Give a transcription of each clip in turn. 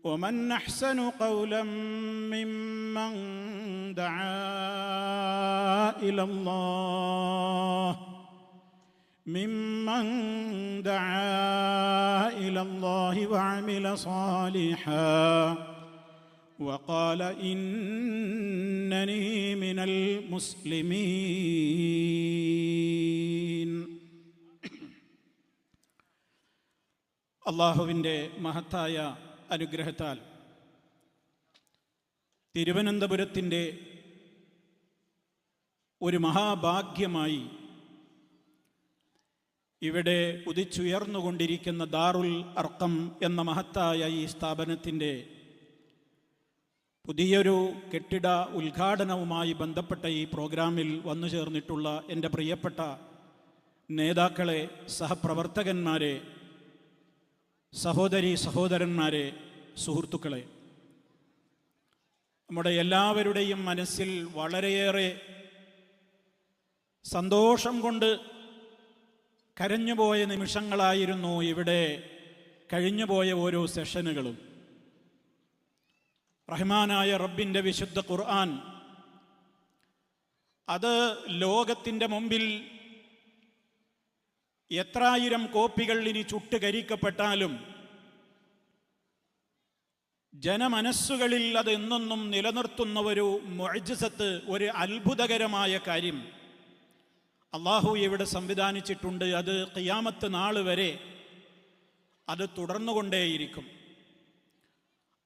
ومن أحسن قولا ممن دعا إلى الله وعمل صالحا وقال إنني من المسلمين. അള്ളാഹുവിൻ്റെ മഹത്തായ അനുഗ്രഹത്താൽ തിരുവനന്തപുരത്തിൻ്റെ ഒരു മഹാഭാഗ്യമായി ഇവിടെ ഉദിച്ചുയർന്നുകൊണ്ടിരിക്കുന്ന ദാറുൽ അർഖം എന്ന മഹത്തായ ഈ സ്ഥാപനത്തിൻ്റെ പുതിയൊരു കെട്ടിട ഉദ്ഘാടനവുമായി ബന്ധപ്പെട്ട ഈ പ്രോഗ്രാമിൽ വന്നു ചേർന്നിട്ടുള്ള എൻ്റെ പ്രിയപ്പെട്ട നേതാക്കളെ, സഹപ്രവർത്തകന്മാരെ, സഹോദരീ സഹോദരന്മാരെ, സുഹൃത്തുക്കളെ, നമ്മുടെ എല്ലാവരുടെയും മനസ്സിൽ വളരെയേറെ സന്തോഷം കൊണ്ട് കരഞ്ഞുപോയ നിമിഷങ്ങളായിരുന്നു ഇവിടെ കഴിഞ്ഞുപോയ ഓരോ സെഷനുകളും. റഹ്മാനായ റബ്ബിൻ്റെ വിശുദ്ധ ഖുർആൻ അത് ലോകത്തിൻ്റെ മുമ്പിൽ എത്രായിരം കോപ്പികൾ ഇനി ചുട്ടുകരിക്കപ്പെട്ടാലും ജനമനസ്സുകളിൽ അത് എന്നെന്നും നിലനിർത്തുന്ന ഒരു മുഅ്ജിസത്ത്, ഒരു അത്ഭുതകരമായ കാര്യം അള്ളാഹു ഇവിടെ സംവിധാനിച്ചിട്ടുണ്ട്. അത് ഖിയാമത്ത് നാൾ വരെ അത് തുടർന്നുകൊണ്ടേയിരിക്കും.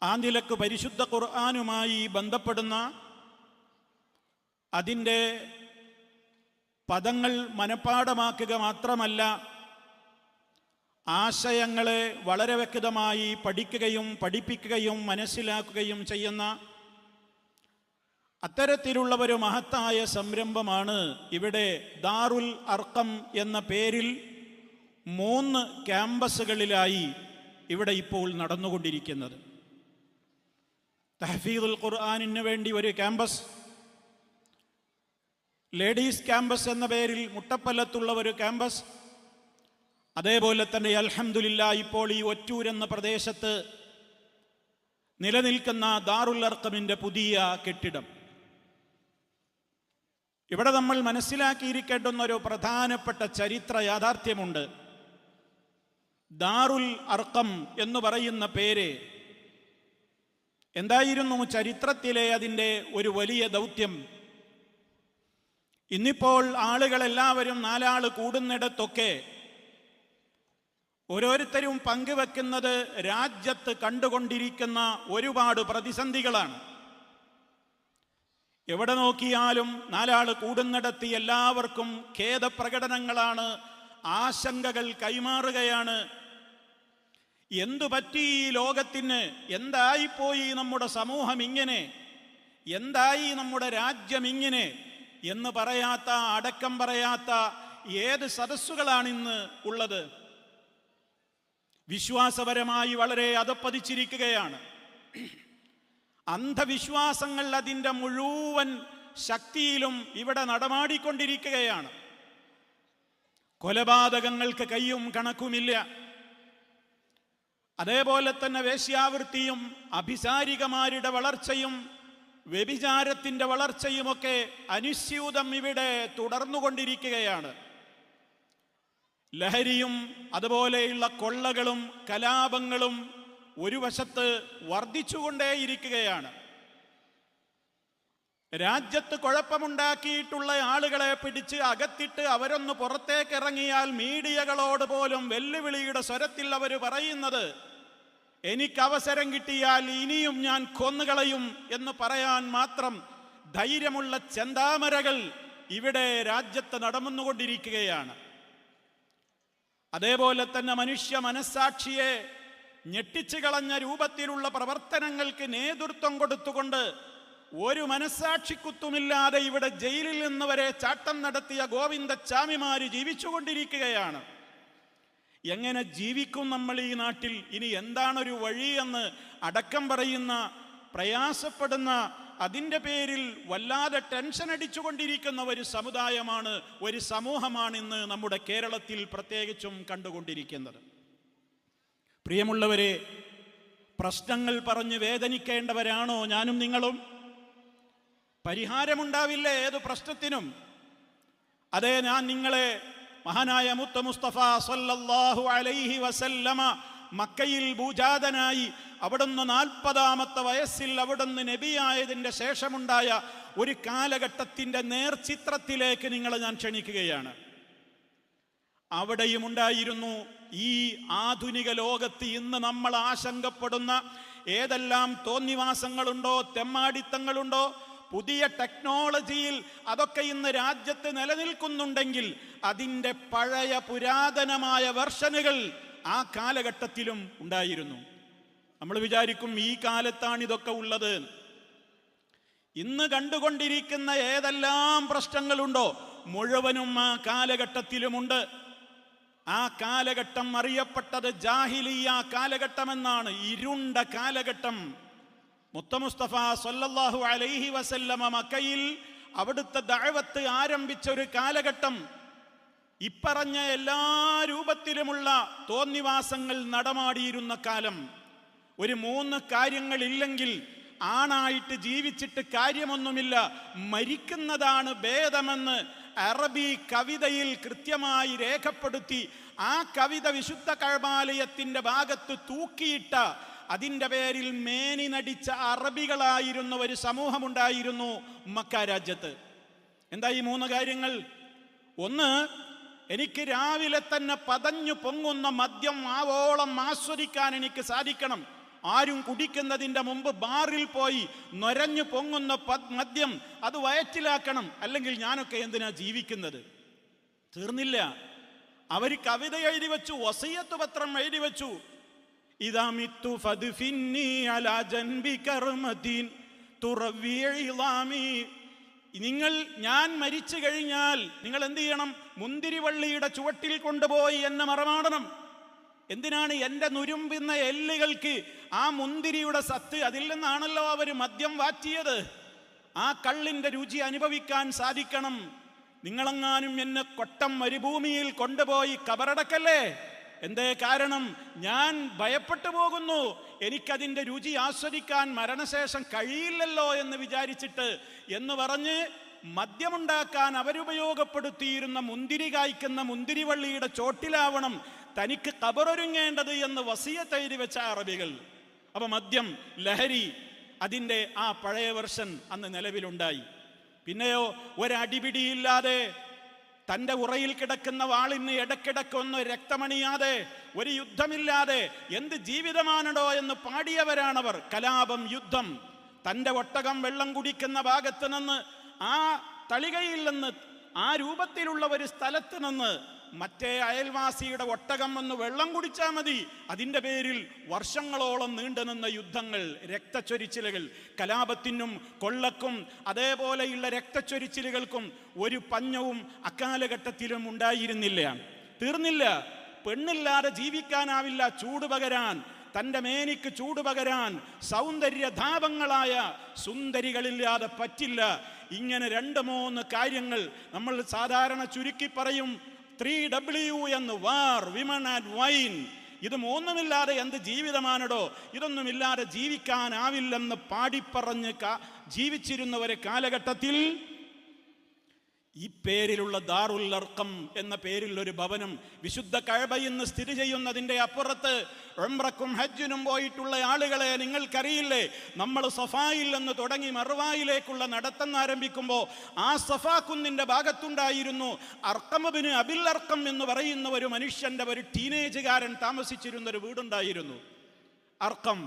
ആ നിലക്ക് പരിശുദ്ധ ഖുർആനുമായി ബന്ധപ്പെടുന്ന അതിൻ്റെ പദങ്ങൾ മനഃപ്പാഠമാക്കുക മാത്രമല്ല, ആശയങ്ങളെ വളരെ വ്യക്തമായി പഠിക്കുകയും പഠിപ്പിക്കുകയും മനസ്സിലാക്കുകയും ചെയ്യുന്ന അത്തരത്തിലുള്ള ഒരു മഹത്തായ സംരംഭമാണ് ഇവിടെ ദാറുൽ അർഖം എന്ന പേരിൽ 3 ക്യാമ്പസുകളിലായി ഇവിടെ ഇപ്പോൾ നടന്നുകൊണ്ടിരിക്കുന്നത്. തഹ്ഫീദുൽ ഖുർആനിന് വേണ്ടി ഒരു ക്യാമ്പസ്, ലേഡീസ് ക്യാമ്പസ് എന്ന പേരിൽ മുട്ടപ്പല്ലത്തുള്ള ഒരു ക്യാമ്പസ്, അതേപോലെ തന്നെ അൽഹംദുലില്ലാഹ് ഇപ്പോൾ ഈ ഒറ്റൂർ എന്ന പ്രദേശത്ത് നിലനിൽക്കുന്ന ദാറുൽ അർഖമിൻ്റെ പുതിയ കെട്ടിടം. ഇവിടെ നമ്മൾ മനസ്സിലാക്കിയിരിക്കേണ്ടുന്ന ഒരു പ്രധാനപ്പെട്ട ചരിത്ര യാഥാർത്ഥ്യമുണ്ട്. ദാറുൽ അർഖം എന്ന് പറയുന്ന പേര് എന്തായിരുന്നു ചരിത്രത്തിലെ അതിൻ്റെ ഒരു വലിയ ദൗത്യം? ഇന്നിപ്പോൾ ആളുകളെല്ലാവരും 4 ആള് കൂടുന്നിടത്തൊക്കെ ഓരോരുത്തരും പങ്കുവെക്കുന്നത് രാജ്യത്ത് കണ്ടുകൊണ്ടിരിക്കുന്ന ഒരുപാട് പ്രതിസന്ധികളാണ്. എവിടെ നോക്കിയാലും 4 ആള് കൂടുന്നിടത്ത് എല്ലാവർക്കും ഖേദപ്രകടനങ്ങളാണ്, ആശങ്കകൾ കൈമാറുകയാണ്. എന്തു പറ്റി ഈ ലോകത്തിന്? എന്തായിപ്പോയി നമ്മുടെ സമൂഹം ഇങ്ങനെ? എന്തായി നമ്മുടെ രാജ്യം ഇങ്ങനെ എന്ന് പറയാത്ത, അടക്കം പറയാത്ത ഏത് സദസ്സുകളാണിന്ന് ഉള്ളത്? വിശ്വാസപരമായി വളരെ അധപ്പതിച്ചിരിക്കുകയാണ്. അന്ധവിശ്വാസങ്ങൾ അതിൻ്റെ മുഴുവൻ ശക്തിയിലും ഇവിടെ നടമാടിക്കൊണ്ടിരിക്കുകയാണ്. കൊലപാതകങ്ങൾക്ക് കയ്യും കണക്കുമില്ല. അതേപോലെ തന്നെ വേശ്യാവൃത്തിയും അഭിസാരികമാരുടെ വളർച്ചയും വ്യഭിചാരത്തിൻ്റെ വളർച്ചയുമൊക്കെ അനുസ്യൂതം ഇവിടെ തുടർന്നുകൊണ്ടിരിക്കുകയാണ്. ലഹരിയും അതുപോലെയുള്ള കൊള്ളകളും കലാപങ്ങളും ഒരു വശത്ത് വർദ്ധിച്ചുകൊണ്ടേയിരിക്കുകയാണ്. രാജ്യത്ത് കുഴപ്പമുണ്ടാക്കിയിട്ടുള്ള ആളുകളെ പിടിച്ച് അകത്തിട്ട് അവരൊന്ന് പുറത്തേക്കിറങ്ങിയാൽ മീഡിയകളോട് പോലും വെല്ലുവിളിയുടെ സ്വരത്തിൽ അവർ പറയുന്നത്, എനിക്കവസരം കിട്ടിയാൽ ഇനിയും ഞാൻ കൊന്നുകളയും എന്ന് പറയാൻ മാത്രം ധൈര്യമുള്ള ചെന്താമരകൾ ഇവിടെ രാജ്യത്ത് നടന്നുകൊണ്ടിരിക്കുകയാണ്. അതേപോലെ തന്നെ മനുഷ്യ മനസ്സാക്ഷിയെ ഞെട്ടിച്ചു കളഞ്ഞ രൂപത്തിലുള്ള പ്രവർത്തനങ്ങൾക്ക് നേതൃത്വം കൊടുത്തുകൊണ്ട് ഒരു മനസ്സാക്ഷിക്കുത്തുമില്ലാതെ ഇവിടെ ജയിലിൽ നിന്ന് വരെ ചാട്ടം നടത്തിയ ഗോവിന്ദച്ചാമിമാര് ജീവിച്ചുകൊണ്ടിരിക്കുകയാണ്. എങ്ങനെ ജീവിക്കും നമ്മൾ ഈ നാട്ടിൽ? ഇനി എന്താണൊരു വഴിയെന്ന് അടക്കം പറയുന്ന, പ്രയാസപ്പെടുന്ന, അതിൻ്റെ പേരിൽ വല്ലാതെ ടെൻഷൻ അടിച്ചുകൊണ്ടിരിക്കുന്ന ഒരു സമുദായമാണ്, ഒരു സമൂഹമാണ് ഇന്ന് നമ്മുടെ കേരളത്തിൽ പ്രത്യേകിച്ചും കണ്ടുകൊണ്ടിരിക്കുന്നത്. പ്രിയമുള്ളവരെ, പ്രശ്നങ്ങൾ പറഞ്ഞ് വേദനിക്കേണ്ടവരാണോ ഞാനും നിങ്ങളും? പരിഹാരമുണ്ടാവില്ല ഏതു പ്രശ്നത്തിനും. അതേ, ഞാൻ നിങ്ങളെ മഹാനായ മുത്ത മുസ്തഫ സല്ലല്ലാഹു അലൈഹി വസല്ലമ മക്കയിൽ ഭൂജാതനായി അവിടുന്ന് 40-ാമത്തെ വയസ്സിൽ അവിടുന്ന് നബിയായതിൻ്റെ ശേഷമുണ്ടായ ഒരു കാലഘട്ടത്തിൻ്റെ നേർചിത്രത്തിലേക്ക് നിങ്ങളെ ഞാൻ ക്ഷണിക്കുകയാണ്. അവിടെയും ഉണ്ടായിരുന്നു ഈ ആധുനിക ലോകത്ത് ഇന്ന് നമ്മൾ ആശങ്കപ്പെടുന്ന ഏതെല്ലാം തോന്നിവാസങ്ങളുണ്ടോ, തെമ്മാടിത്തങ്ങളുണ്ടോ, പുതിയ ടെക്നോളജിയിൽ അതൊക്കെ ഇന്ന് രാജ്യത്ത് നിലനിൽക്കുന്നുണ്ടെങ്കിൽ അതിൻ്റെ പഴയ പുരാതനമായ വെർഷനുകൾ ആ കാലഘട്ടത്തിലും ഉണ്ടായിരുന്നു. നമ്മൾ വിചാരിക്കും ഈ കാലത്താണ് ഇതൊക്കെ ഉള്ളത്. ഇന്ന് കണ്ടുകൊണ്ടിരിക്കുന്ന ഏതെല്ലാം പ്രശ്നങ്ങളുണ്ടോ മുഴുവനും ആ കാലഘട്ടത്തിലുമുണ്ട്. ആ കാലഘട്ടം അറിയപ്പെട്ടത് ജാഹിലിയ്യ കാലഘട്ടമെന്നാണ്, ഇരുണ്ട കാലഘട്ടം. മുത്ത മുസ്തഫ സല്ലല്ലാഹു അലൈഹി വസല്ലമ മക്കയിൽ അവിടുത്തെ ദഅവത്ത് ആരംഭിച്ച ഒരു കാലഘട്ടം. ഇപ്പറഞ്ഞ എല്ലാ രൂപത്തിലുമുള്ള തോന്നിവാസങ്ങൾ നടമാടിയിരുന്ന കാലം. ഒരു 3 കാര്യങ്ങളില്ലെങ്കിൽ ആണായിട്ട് ജീവിച്ചിട്ട് കാര്യമൊന്നുമില്ല, മരിക്കുന്നതാണ് ഭേദമെന്ന് അറബി കവിതയിൽ കൃത്യമായി രേഖപ്പെടുത്തി ആ കവിത വിശുദ്ധ കഅബാലയത്തിൻ്റെ ഭാഗത്ത് തൂക്കിയിട്ട, അതിൻ്റെ പേരിൽ മേനി നടിച്ച അറബികളായിരുന്ന ഒരു സമൂഹമുണ്ടായിരുന്നു മക്ക രാജ്യത്ത്. എന്താ ഈ 3 കാര്യങ്ങൾ? ഒന്ന്, എനിക്ക് രാവിലെ തന്നെ പതഞ്ഞു പൊങ്ങുന്ന മദ്യം ആവോളം ആസ്വദിക്കാൻ എനിക്ക് സാധിക്കണം. ആരും കുടിക്കുന്നതിൻ്റെ മുമ്പ് ബാറിൽ പോയി നൊരഞ്ഞു പൊങ്ങുന്ന മദ്യം അത് വയറ്റിലാക്കണം, അല്ലെങ്കിൽ ഞാനൊക്കെ എന്തിനാ ജീവിക്കുന്നത്? തീർന്നില്ല, അവർ കവിത എഴുതി വെച്ചു, വസിയത്ത് പത്രം എഴുതി വെച്ചു. ഇദാ മിത്തു ഫദ്ഫിന്നി അലാ ജൻബി കർമതീൻ തുറവ്വി ഇളാമി. ഞാൻ മരിച്ചു കഴിഞ്ഞാൽ നിങ്ങൾ എന്ത് ചെയ്യണം? മുന്തിരിവള്ളിയുടെ ചുവട്ടിൽ കൊണ്ടുപോയി എന്നെ മറമാടണം. എന്തിനാണ്? എൻ്റെ നുരുമ്പുന്ന എല്ലുകൾക്ക് ആ മുന്തിരിയുടെ സത്ത്, അതിൽ നിന്നാണല്ലോ അവർ മദ്യം വാറ്റിയത്. ആ കള്ളിൻ്റെ രുചി അനുഭവിക്കാൻ സാധിക്കണം. നിങ്ങളെങ്ങാനും എന്നെ കൊട്ടം മരുഭൂമിയിൽ കൊണ്ടുപോയി കബറടക്കല്ലേ. എന്തേ കാരണം? ഞാൻ ഭയപ്പെട്ടു പോകുന്നു, എനിക്കതിൻ്റെ രുചി ആസ്വദിക്കാൻ മരണശേഷം കഴിയില്ലല്ലോ എന്ന് വിചാരിച്ചിട്ട് എന്ന് പറഞ്ഞ് മദ്യമുണ്ടാക്കാൻ അവരുപയോഗപ്പെടുത്തിയിരുന്ന മുന്തിരി കായ്ക്കുന്ന മുന്തിരിവള്ളിയുടെ ചോട്ടിലാവണം തനിക്ക് ഖബറൊരുങ്ങേണ്ടത് എന്ന് വസിയത്ത് എഴുതി വെച്ച അറബികൾ. അപ്പൊ മദ്യം, ലഹരി, അതിൻ്റെ ആ പഴയ വെർഷൻ അന്ന് നിലവിലുണ്ടായി. പിന്നെയോ ഒരടിപിടിയില്ലാതെ തൻ്റെ ഉറയിൽ കിടക്കുന്ന വാളിന് ഇടക്കിടക്കൊന്ന് രക്തമണിയാതെ, ഒരു യുദ്ധമില്ലാതെ എന്ത് ജീവിതമാണോ എന്ന് പാടിയവരാണവർ. കലാപം, യുദ്ധം. തൻ്റെ ഒട്ടകം വെള്ളം കുടിക്കുന്ന ഭാഗത്ത് നിന്ന്, ആ തളികയിൽ നിന്ന്, ആ രൂപത്തിലുള്ള ഒരു സ്ഥലത്ത് നിന്ന് മറ്റേ അയൽവാസിയുടെ ഒട്ടകം ഒന്ന് വെള്ളം കുടിച്ചാൽ മതി, അതിൻ്റെ പേരിൽ വർഷങ്ങളോളം നീണ്ടുനിന്ന യുദ്ധങ്ങൾ, രക്തച്ചൊരിച്ചിലുകൾ. കലാപത്തിനും കൊള്ളക്കും അതേപോലെയുള്ള രക്തച്ചൊരിച്ചിലുകൾക്കും ഒരു പഞ്ഞവും അക്കാലഘട്ടത്തിലും ഉണ്ടായിരുന്നില്ല. തീർന്നില്ല, പെണ്ണില്ലാതെ ജീവിക്കാനാവില്ല. ചൂട് പകരാൻ, തൻ്റെ മേനിക്ക് ചൂട് പകരാൻ സൗന്ദര്യധാപങ്ങളായ സുന്ദരികളില്ലാതെ പറ്റില്ല. ഇങ്ങനെ 2-3 കാര്യങ്ങൾ നമ്മൾ സാധാരണ ചുരുക്കി പറയും 3W എന്ന്, വാർ, വിമൺ ആൻഡ് വൈൻ. ഇത് 3ഉമില്ലാതെ എന്ത് ജീവിതമാണോ? ഇതൊന്നുമില്ലാതെ ജീവിക്കാനാവില്ലെന്ന് പാടിപ്പറഞ്ഞ് ജീവിച്ചിരുന്ന ഒരു കാലഘട്ടത്തിൽ ഈ പേരിലുള്ള ദാറുൽ അർഖം എന്ന പേരിൽ ഒരു ഭവനം വിശുദ്ധ കഅബയിൽ നിന്ന് സ്ഥിതി ചെയ്യുന്നതിൻ്റെ അപ്പുറത്ത് ഉംറക്കും ഹജ്ജിനും പോയിട്ടുള്ള ആളുകളെ നിങ്ങൾക്കറിയില്ലേ, നമ്മൾ സഫായിൽ നിന്ന് തുടങ്ങി മർവായിലേക്കുള്ള നടത്തം ആരംഭിക്കുമ്പോൾ ആ സഫാ കുന്നിൻ്റെ ഭാഗത്തുണ്ടായിരുന്നു അർഖം ഇബ്നു അബിൽ അർഖം എന്ന് പറയുന്ന ഒരു മനുഷ്യൻ്റെ, ഒരു ടീനേജുകാരൻ താമസിച്ചിരുന്ന ഒരു വീടുണ്ടായിരുന്നു. അർഖം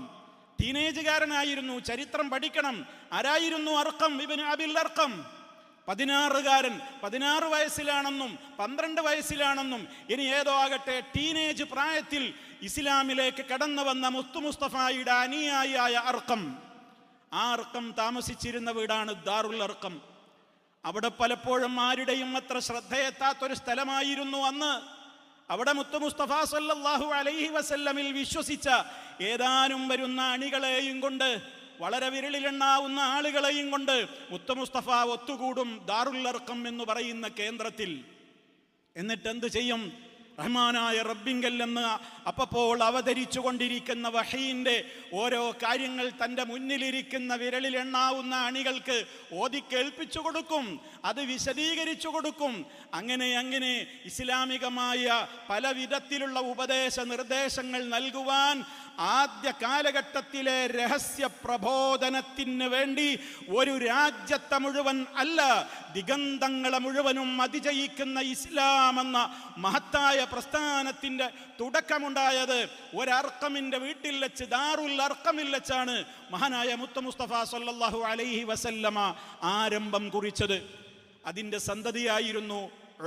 ടീനേജുകാരനായിരുന്നു. ചരിത്രം പഠിക്കണം. ആരായിരുന്നു അർഖം ഇബ്നു അബിൽ അർഖം? 16-കാരൻ. 16 വയസ്സിലാണെന്നും 12 വയസ്സിലാണെന്നും ഇനി ഏതോ ആകട്ടെ, ടീനേജ് പ്രായത്തിൽ ഇസ്ലാമിലേക്ക് കടന്നു വന്ന മുത്തു മുസ്തഫായുടെ അനുയായിയായ അർഖം. ആ അർഖം താമസിച്ചിരുന്ന വീടാണ് ദാറുൽ അർഖം. അവിടെ പലപ്പോഴും ആരുടെയും അത്ര ശ്രദ്ധയെത്താത്തൊരു സ്ഥലമായിരുന്നു അന്ന്. അവിടെ മുത്തു മുസ്തഫ സല്ലല്ലാഹു അലൈഹി വസല്ലമിൽ വിശ്വസിച്ച ഏതാനും വരുന്ന അണികളെയും കൊണ്ട്, വളരെ വിരലിലെണ്ണാവുന്ന ആളുകളെയും കൊണ്ട് മുത്തു മുസ്തഫ ഒത്തുകൂടും ദാറുൽ അർഖം എന്ന് പറയുന്ന കേന്ദ്രത്തിൽ. എന്നിട്ട് എന്ത് ചെയ്യും? റഹ്മാനായ റബ്ബിങ്കൽ എന്ന് അപ്പോൾ അവതരിച്ചു കൊണ്ടിരിക്കുന്ന വഹീന്റെ ഓരോ കാര്യങ്ങൾ തൻ്റെ മുന്നിലിരിക്കുന്ന വിരലിലെണ്ണാവുന്ന അണികൾക്ക് ഓതി കേൾപ്പിച്ചു കൊടുക്കും, അത് വിശദീകരിച്ചു കൊടുക്കും. അങ്ങനെ അങ്ങനെ ഇസ്ലാമികമായ പല വിധത്തിലുള്ള ഉപദേശ നിർദ്ദേശങ്ങൾ നൽകുവാൻ ആദ്യ കാലഘട്ടത്തിലെ രഹസ്യ പ്രബോധനത്തിന് വേണ്ടി ഒരു രാജ്യത്തെ മുഴുവൻ അല്ല, ദിഗന്ധങ്ങളെ മുഴുവനും അതിജയിക്കുന്ന ഇസ്ലാം എന്ന മഹത്തായ പ്രസ്ഥാനത്തിൻ്റെ തുടക്കമുണ്ടായത് ഒരർക്കമിൻ്റെ വീട്ടിൽ വെച്ച്, ദാറുൽ അർക്കമിൽ വെച്ചാണ് മഹാനായ മുത്ത മുസ്തഫ സല്ലല്ലാഹു അലൈഹി വസല്ലമ ആരംഭം കുറിച്ചത്. അതിൻ്റെ സന്തതിയായിരുന്നു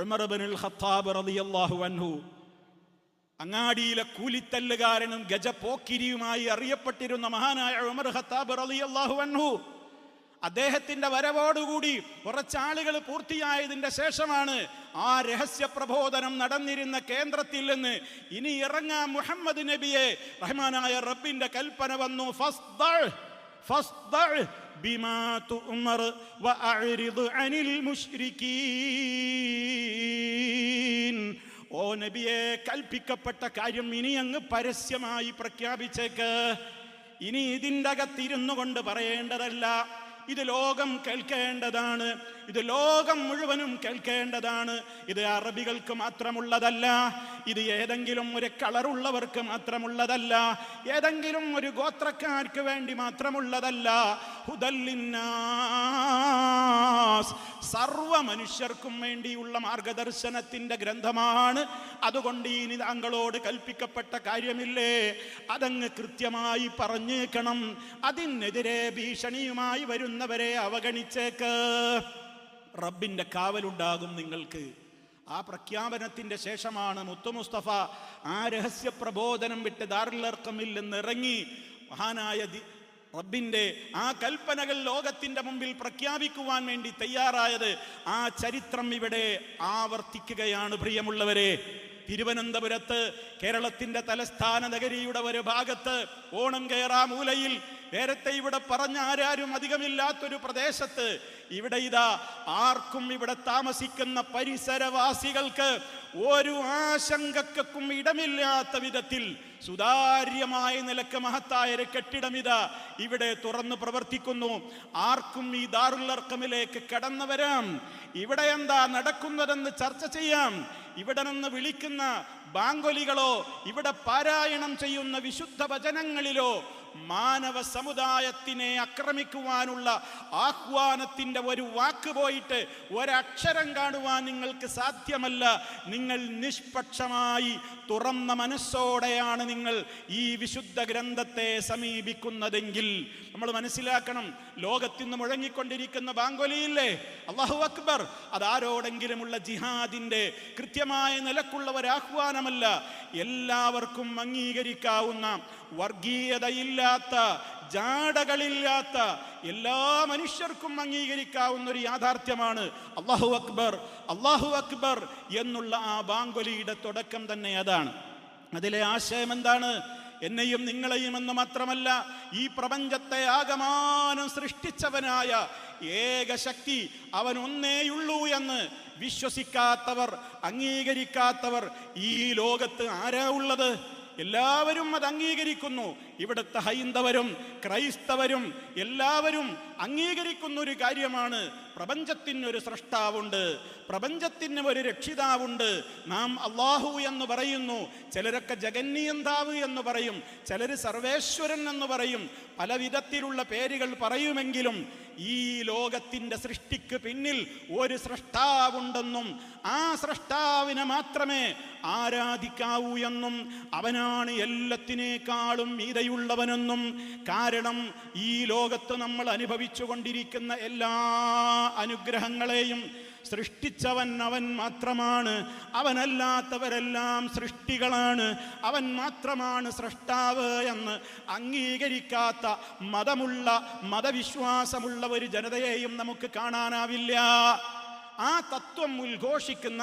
ഉമർ ഇബ്നുൽ ഖത്താബ് റളിയല്ലാഹു അൻഹു. അങ്ങാടിയിലെ കൂലിത്തല്ലുകാരനും ഗജപോക്കിരിയുമായി അറിയപ്പെട്ടിരുന്ന മഹാനായ ഉമർ ഖത്താബ് റളിയല്ലാഹു അൻഹു, അദ്ദേഹത്തിന്റെ വരവോടുകൂടി കുറച്ചാളുകൾ പൂർത്തിയായതിന്റെ ശേഷമാണ് ആ രഹസ്യ പ്രബോധനം നടന്നിരുന്ന കേന്ദ്രത്തിൽ നിന്ന് ഇനി ഇറങ്ങാൻ മുഹമ്മദ് നബിയെ റഹ്മാനായ റബ്ബിന്റെ കൽപ്പന വന്നു, ഫസ്ദഅ് ബിമാ തുഅ്മർ വഅഅ്രിദ് അനിൽ മുശ്രികീൻ. ഓ നബിയെ, കൽപ്പിക്കപ്പെട്ട കാര്യം ഇനി അങ്ങ് പരസ്യമായി പ്രഖ്യാപിച്ചേക്ക്. ഇനി ഇതിൻ്റെ അകത്തിരുന്നു കൊണ്ട് പറയേണ്ടതല്ല, ഇത് ലോകം കേൾക്കേണ്ടതാണ്, ഇത് ലോകം മുഴുവനും കേൾക്കേണ്ടതാണ്. ഇത് അറബികൾക്ക് മാത്രമുള്ളതല്ല, ഇത് ഏതെങ്കിലും ഒരു കളറുള്ളവർക്ക് മാത്രമുള്ളതല്ല, ഏതെങ്കിലും ഒരു ഗോത്രക്കാർക്ക് വേണ്ടി മാത്രമുള്ളതല്ല. ഹുദല്ലിന്നാസ്, സർവ മനുഷ്യർക്കും വേണ്ടിയുള്ള മാർഗദർശനത്തിന്റെ ഗ്രന്ഥമാണ്. അതുകൊണ്ട് ഇനി താങ്കളോട് കൽപ്പിക്കപ്പെട്ട കാര്യമില്ലേ, അതങ്ങ് കൃത്യമായി പറഞ്ഞേക്കണം. അതിനെതിരെ ഭീഷണിയുമായി വരുന്നവരെ അവഗണിച്ചേക്ക്. റബ്ബിന്റെ കാവലുണ്ടാകും നിങ്ങൾക്ക്. ആ പ്രഖ്യാപനത്തിന്റെ ശേഷമാണ് മുത്തു മുസ്തഫ ആ രഹസ്യ പ്രബോധനം വിട്ട് ദാറുൽ അർഖമിൽ നിന്ന് ഇറങ്ങി മഹാനായ റബ്ബിന്റെ ആ കൽപ്പനകൾ ലോകത്തിന്റെ മുമ്പിൽ പ്രഖ്യാപിക്കുവാൻ വേണ്ടി തയ്യാറായത്. ആ ചരിത്രം ഇവിടെ ആവർത്തിക്കുകയാണ് പ്രിയമുള്ളവരെ. തിരുവനന്തപുരത്ത്, കേരളത്തിന്റെ തലസ്ഥാന നഗരിയുടെ ഒരു ഭാഗത്ത്, ഓണം കേറാ മൂലയിൽ, നേരത്തെ ഇവിടെ പറഞ്ഞ ആരാരും അധികമില്ലാത്തൊരു പ്രദേശത്ത്, ഇവിടെ ഇതാ ആർക്കും ഇവിടെ താമസിക്കുന്ന പരിസരവാസികൾക്ക് ഒരു ആശങ്കക്കും ഇടമില്ലാത്ത വിധത്തിൽ സുതാര്യമായ നിലക്ക് മഹത്തായ ഒരു കെട്ടിടമിതാ ഇവിടെ തുറന്നു പ്രവർത്തിക്കുന്നു. ആർക്കും ഈ ദാറുൽ അർഖമിലേക്ക് കടന്നു വരാം. ഇവിടെ എന്താ നടക്കുന്നതെന്ന് ചർച്ച ചെയ്യാം. ഇവിടെ നിന്ന് വിളിക്കുന്ന ബാങ്കൊലികളോ ഇവിടെ പാരായണം ചെയ്യുന്ന വിശുദ്ധ വചനങ്ങളിലോ മാനവ സമുദായത്തിനെ ആക്രമിക്കുവാനുള്ള ആഹ്വാനത്തിന്റെ ഒരു വാക്ക് പോയിട്ട് ഒരക്ഷരം കാണുവാൻ നിങ്ങൾക്ക് സാധ്യമല്ല. നിങ്ങൾ നിഷ്പക്ഷമായി തുറന്ന മനസ്സോടെയാണ് നിങ്ങൾ ഈ വിശുദ്ധ ഗ്രന്ഥത്തെ സമീപിക്കുന്നതെങ്കിൽ നമ്മൾ മനസ്സിലാക്കണം, ലോകത്തിന്ന് മുഴങ്ങിക്കൊണ്ടിരിക്കുന്ന ബാങ്കൊലിയില്ലേ, അല്ലാഹു അക്ബർ, അതാരോടെങ്കിലുമുള്ള ജിഹാദിന്റെ കൃത്യമായ നിലക്കുള്ള ഒരാഹ്വാനമല്ല. എല്ലാവർക്കും അംഗീകരിക്കാവുന്ന, വർഗീയതയില്ലാത്ത, ജാടകളില്ലാത്ത, എല്ലാ മനുഷ്യർക്കും അംഗീകരിക്കാവുന്ന ഒരു യാഥാർത്ഥ്യമാണ് അല്ലാഹു അക്ബർ, അല്ലാഹു അക്ബർ എന്നുള്ള ആ ബാങ്കൊലിയുടെ തുടക്കം തന്നെ അതാണ്. അതിലെ ആശയം എന്താണ്? എന്നെയും നിങ്ങളെയും എന്ന് മാത്രമല്ല, ഈ പ്രപഞ്ചത്തെ ആകമാനം സൃഷ്ടിച്ചവനായ ഏകശക്തി അവൻ ഒന്നേയുള്ളൂ എന്ന് വിശ്വസിക്കാത്തവർ, അംഗീകരിക്കാത്തവർ ഈ ലോകത്ത് ആരാ ഉള്ളത്? എല്ലാവരും അത് അംഗീകരിക്കുന്നു. ഇവിടുത്തെ ഹൈന്ദവരും ക്രൈസ്തവരും എല്ലാവരും അംഗീകരിക്കുന്ന ഒരു കാര്യമാണ്, പ്രപഞ്ചത്തിനൊരു സൃഷ്ടാവുണ്ട്, പ്രപഞ്ചത്തിന് ഒരു രക്ഷിതാവുണ്ട്. നാം അല്ലാഹു എന്ന് പറയുന്നു, ചിലരൊക്കെ ജഗന്നിയന്താവ് എന്ന് പറയും, ചിലർ സർവേശ്വരൻ എന്ന് പറയും, പല വിധത്തിലുള്ള പേരുകൾ പറയുമെങ്കിലും ഈ ലോകത്തിൻ്റെ സൃഷ്ടിക്ക് പിന്നിൽ ഒരു സൃഷ്ടാവുണ്ടെന്നും ആ സൃഷ്ടാവിനെ മാത്രമേ ആരാധിക്കാവൂ എന്നും അവനാണ് എല്ലാത്തിനേക്കാളും മീതയുള്ളവനെന്നും. കാരണം ഈ ലോകത്ത് നമ്മൾ അനുഭവിച്ചു കൊണ്ടിരിക്കുന്ന എല്ലാ അനുഗ്രഹങ്ങളെയും സൃഷ്ടിച്ചവൻ അവൻ മാത്രമാണ്. അവനല്ലാത്തവരെല്ലാം സൃഷ്ടികളാണ്. അവൻ മാത്രമാണ് സൃഷ്ടാവ് എന്ന് അംഗീകരിക്കാത്ത മതമുള്ള, മതവിശ്വാസമുള്ള ഒരു ജനതയെയും നമുക്ക് കാണാനാവില്ല. ആ തത്വം ഉദ്ഘോഷിക്കുന്ന,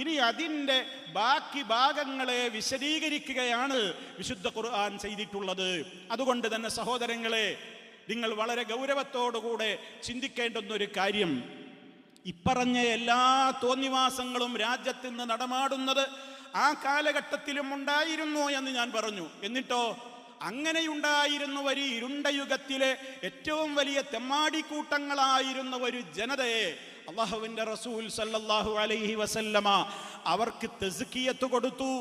ഇനി അതിൻ്റെ ബാക്കി ഭാഗങ്ങളെ വിശദീകരിക്കുകയാണ് വിശുദ്ധ ഖുർആൻ ചെയ്തിട്ടുള്ളത്. അതുകൊണ്ട് തന്നെ സഹോദരങ്ങളെ, നിങ്ങൾ വളരെ ഗൗരവത്തോടുകൂടെ ചിന്തിക്കേണ്ടുന്നൊരു കാര്യം, ഇപ്പറഞ്ഞ എല്ലാ തോന്നിവാസങ്ങളും രാജ്യത്ത് നിന്ന് നടമാടുന്നത് ആ കാലഘട്ടത്തിലും ഉണ്ടായിരുന്നു എന്ന് ഞാൻ പറഞ്ഞു. എന്നിട്ടോ അങ്ങനെയുണ്ടായിരുന്ന ഒരു ഇരുണ്ട യുഗത്തിലെ ഏറ്റവും വലിയ തെമ്മാടിക്കൂട്ടങ്ങളായിരുന്ന ഒരു ജനതയെ അല്ലാഹുവിൻ്റെ റസൂൽ സല്ലല്ലാഹു അലൈഹി വസല്ലമ അവർക്ക് തസ്കിയത്ത് കൊടുത്തു,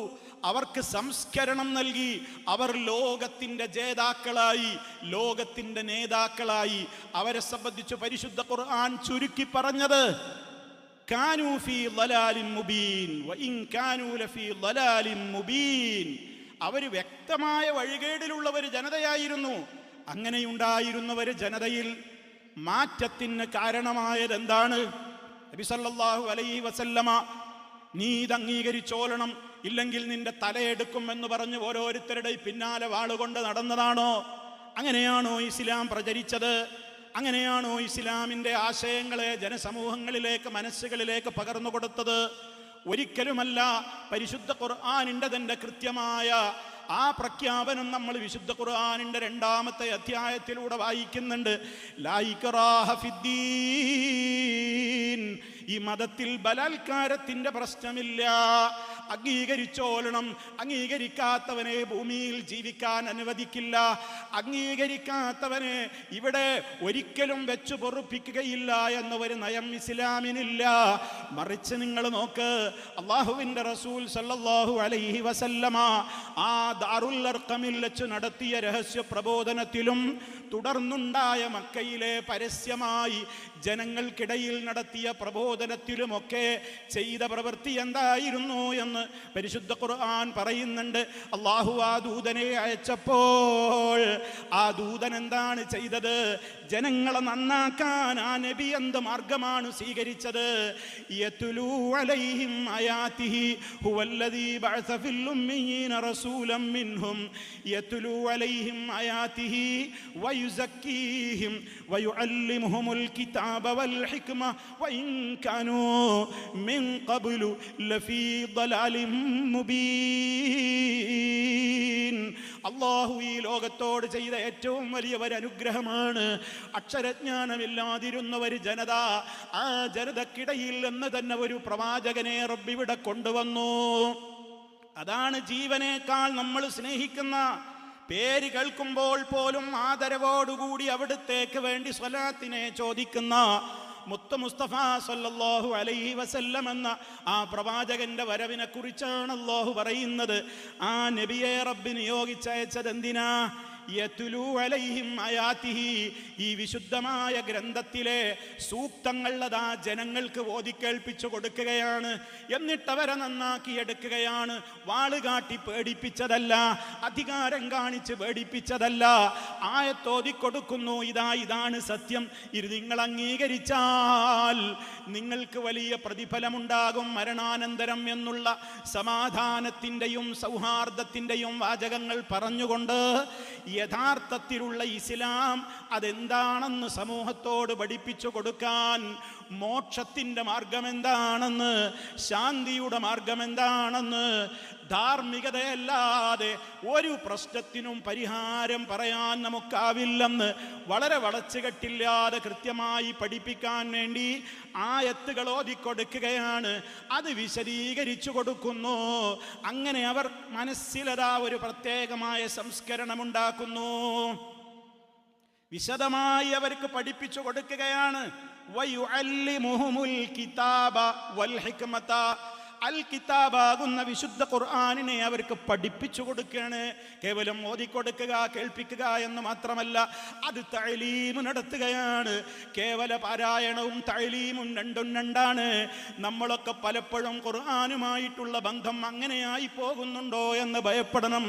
അവർക്ക് സംസ്കരണം നൽകി. അവർ ലോകത്തിൻ്റെ ജേതാക്കളായി, ലോകത്തിൻ്റെ നേതാക്കളായി. അവരെ സംബന്ധിച്ച് പരിശുദ്ധ ഖുർആൻ ചുരുക്കി പറഞ്ഞത് കാനൂ ഫീ ളലാലിൻ മുബീൻ വഇൻ കാനൂ ലഫീ ളലാലിൻ മുബീൻ. അവർ വ്യക്തമായ വഴികേടിലുള്ള ഒരു ജനതയായിരുന്നു. അങ്ങനെയുണ്ടായിരുന്ന ഒരു ജനതയിൽ മാറ്റത്തിന് കാരണമായത് എന്താണ്? നബി സല്ലല്ലാഹു അലൈഹി വസല്ലമ നീ ഇത് അംഗീകരിച്ചോളണം, ഇല്ലെങ്കിൽ നിന്റെ തലയെടുക്കും എന്ന് പറഞ്ഞ് ഓരോരുത്തരുടെ പിന്നാലെ വാളുകൊണ്ട് നടന്നതാണോ? അങ്ങനെയാണോ ഇസ്ലാം പ്രചരിച്ചത്? അങ്ങനെയാണോ ഇസ്ലാമിൻ്റെ ആശയങ്ങളെ ജനസമൂഹങ്ങളിലേക്ക്, മനസ്സുകളിലേക്ക് പകർന്നു കൊടുത്തത്? ഒരിക്കലുമല്ല. പരിശുദ്ധ ഖുർആനിൻ്റെ തന്നെ കൃത്യമായ ആ പ്രഖ്യാപനം നമ്മൾ വിശുദ്ധ ഖുർആനിൻ്റെ 2-ാമത്തെ അധ്യായത്തിലൂടെ വായിക്കുന്നുണ്ട്. ലാ ഇക്റാഹ ഫിദ്ദീൻ. ഈ മതത്തിൽ ബലാത്കാരത്തിൻ്റെ പ്രശ്നമില്ല. അംഗീകരിച്ചോളണം. അംഗീകരിക്കാത്തവനെ ഭൂമിയിൽ ജീവിക്കാൻ അനുവദിക്കില്ല. അംഗീകരിക്കാത്തവനെ ഇവിടെ ഒരിക്കലും വെച്ചു പൊറുപ്പിക്കുകയില്ല എന്ന ഒരു നയം ഇസ്ലാമിനില്ല. മറിച്ച് നിങ്ങൾ നോക്ക്, അല്ലാഹുവിൻ്റെ റസൂൽ സല്ലല്ലാഹു അലൈഹി വസല്ലമ ആ ദാറുൽ അർഖമിൽ വെച്ച് നടത്തിയ രഹസ്യ പ്രബോധനത്തിലും തുടർന്നുണ്ടായ മക്കയിലെ പരസ്യമായി ജനങ്ങൾക്കിടയിൽ നടത്തിയ പ്രബോധനത്തിലുമൊക്കെ ചെയ്ത പ്രവൃത്തി എന്തായിരുന്നു എന്ന് പരിശുദ്ധ ഖുർആൻ പറയുന്നുണ്ട്. അല്ലാഹു ആ ദൂതനെ അയച്ചപ്പോൾ ആ ദൂതൻ എന്താണ് ചെയ്തത്? ജനങ്ങളെ നന്നാക്കാൻ ആ നബി എന്ത് മാർഗമാണ് സ്വീകരിച്ചത്? യത്ലൂ അലൈഹിം ആയാതിഹി ഹുവല്ലദീ ബഅസ ഫിൽ ഉമ്മീന റസൂലൻ മിൻഹും യത്ലൂ അലൈഹിം ആയാതിഹി വയുസക്കീഹിം വയുഅല്ലിമുഹുൽ കിതാബ വൽ ഹിക്മ വഇൻ കാനൂ മിൻ ഖബ്ലു ലഫീ ളലാലിൻ മുബീൻ. അല്ലാഹു ഈ ലോകത്തോട് ചെയ്ത ഏറ്റവും വലിയ ഒരു അനുഗ്രഹമാണ്. അക്ഷരജ്ഞാനമില്ലാതിരുന്ന ഒരു ജനത, ആ ജനതക്കിടയിൽ നിന്ന് തന്നെ ഒരു പ്രവാചകനെ റബ്ബിവിടെ കൊണ്ടുവന്നു. അതാണ് ജീവനേക്കാൾ നമ്മൾ സ്നേഹിക്കുന്ന, പേര് കേൾക്കുമ്പോൾ പോലും ആദരവോടുകൂടി അവിടുത്തേക്ക് വേണ്ടി സ്വലാത്തിനെ ചോദിക്കുന്ന മുത്ത് മുസ്തഫ സല്ലല്ലാഹു അലൈഹി വസല്ലം എന്ന ആ പ്രവാചകന്റെ വരവിനെ കുറിച്ചാണ് അല്ലാഹു പറയുന്നത്. ആ നബിയെ റബ്ബ് നിയോഗിച്ചയച്ചത് എന്തിനാ? യത്ലൂ അലൈഹിം ആയാതിഹി. ഈ വിശുദ്ധമായ ഗ്രന്ഥത്തിലെ സൂക്തങ്ങൾ അതാ ജനങ്ങൾക്ക് ഓതിക്കേൾപ്പിച്ചു കൊടുക്കുകയാണ്. എന്നിട്ടവരെ നന്നാക്കിയെടുക്കുകയാണ്. വാളുകാട്ടി പേടിപ്പിച്ചതല്ല, അധികാരം കാണിച്ച് പേടിപ്പിച്ചതല്ല. ആയത്തോതിക്കൊടുക്കുന്നു, ഇതാണ് സത്യം, ഇത് നിങ്ങൾ അംഗീകരിച്ചാൽ നിങ്ങൾക്ക് വലിയ പ്രതിഫലമുണ്ടാകും മരണാനന്തരം എന്നുള്ള സമാധാനത്തിൻ്റെയും സൗഹാർദ്ദത്തിൻ്റെയും വാചകങ്ങൾ പറഞ്ഞുകൊണ്ട് യഥാർത്ഥത്തിലുള്ള ഇസ്ലാം അതെന്താണെന്ന് സമൂഹത്തോട് പഠിപ്പിച്ചു കൊടുക്കാൻ, മോക്ഷത്തിൻ്റെ മാർഗം എന്താണെന്ന്, ശാന്തിയുടെ മാർഗം എന്താണെന്ന്, ധാർമ്മികതയല്ലാതെ ഒരു പ്രശ്നത്തിനും പരിഹാരം പറയാൻ നമുക്കാവില്ലെന്ന് വളരെ വളച്ചുകെട്ടില്ലാതെ കൃത്യമായി പഠിപ്പിക്കാൻ വേണ്ടി ആയത്തുകൾ ഓതിക്കൊടുക്കുകയാണ്. അത് വിശദീകരിച്ചു കൊടുക്കുന്നു. അങ്ങനെ അവർ മനസ്സിലതാ ഒരു പ്രത്യേകമായ സംസ്കരണമുണ്ടാക്കുന്നു. വിശദമായി അവർക്ക് പഠിപ്പിച്ചു കൊടുക്കുകയാണ്. വയുഅല്ലിമുഹുൽ കിതാബ വൽ ഹിക്മത. അൽ കിതാബാകുന്ന വിശുദ്ധ ഖുർആനിനെ അവർക്ക് പഠിപ്പിച്ചു കൊടുക്കുകയാണ്. കേവലം ഓതിക്കൊടുക്കുക, കേൾപ്പിക്കുക എന്ന് മാത്രമല്ല, അത് തഅലീം നടത്തുകയാണ്. കേവല പാരായണവും തഅലീമും രണ്ടും രണ്ടാണ്. നമ്മളൊക്കെ പലപ്പോഴും ഖുർആനുമായിട്ടുള്ള ബന്ധം അങ്ങനെയായി പോകുന്നുണ്ടോ എന്ന് ഭയപ്പെടണം.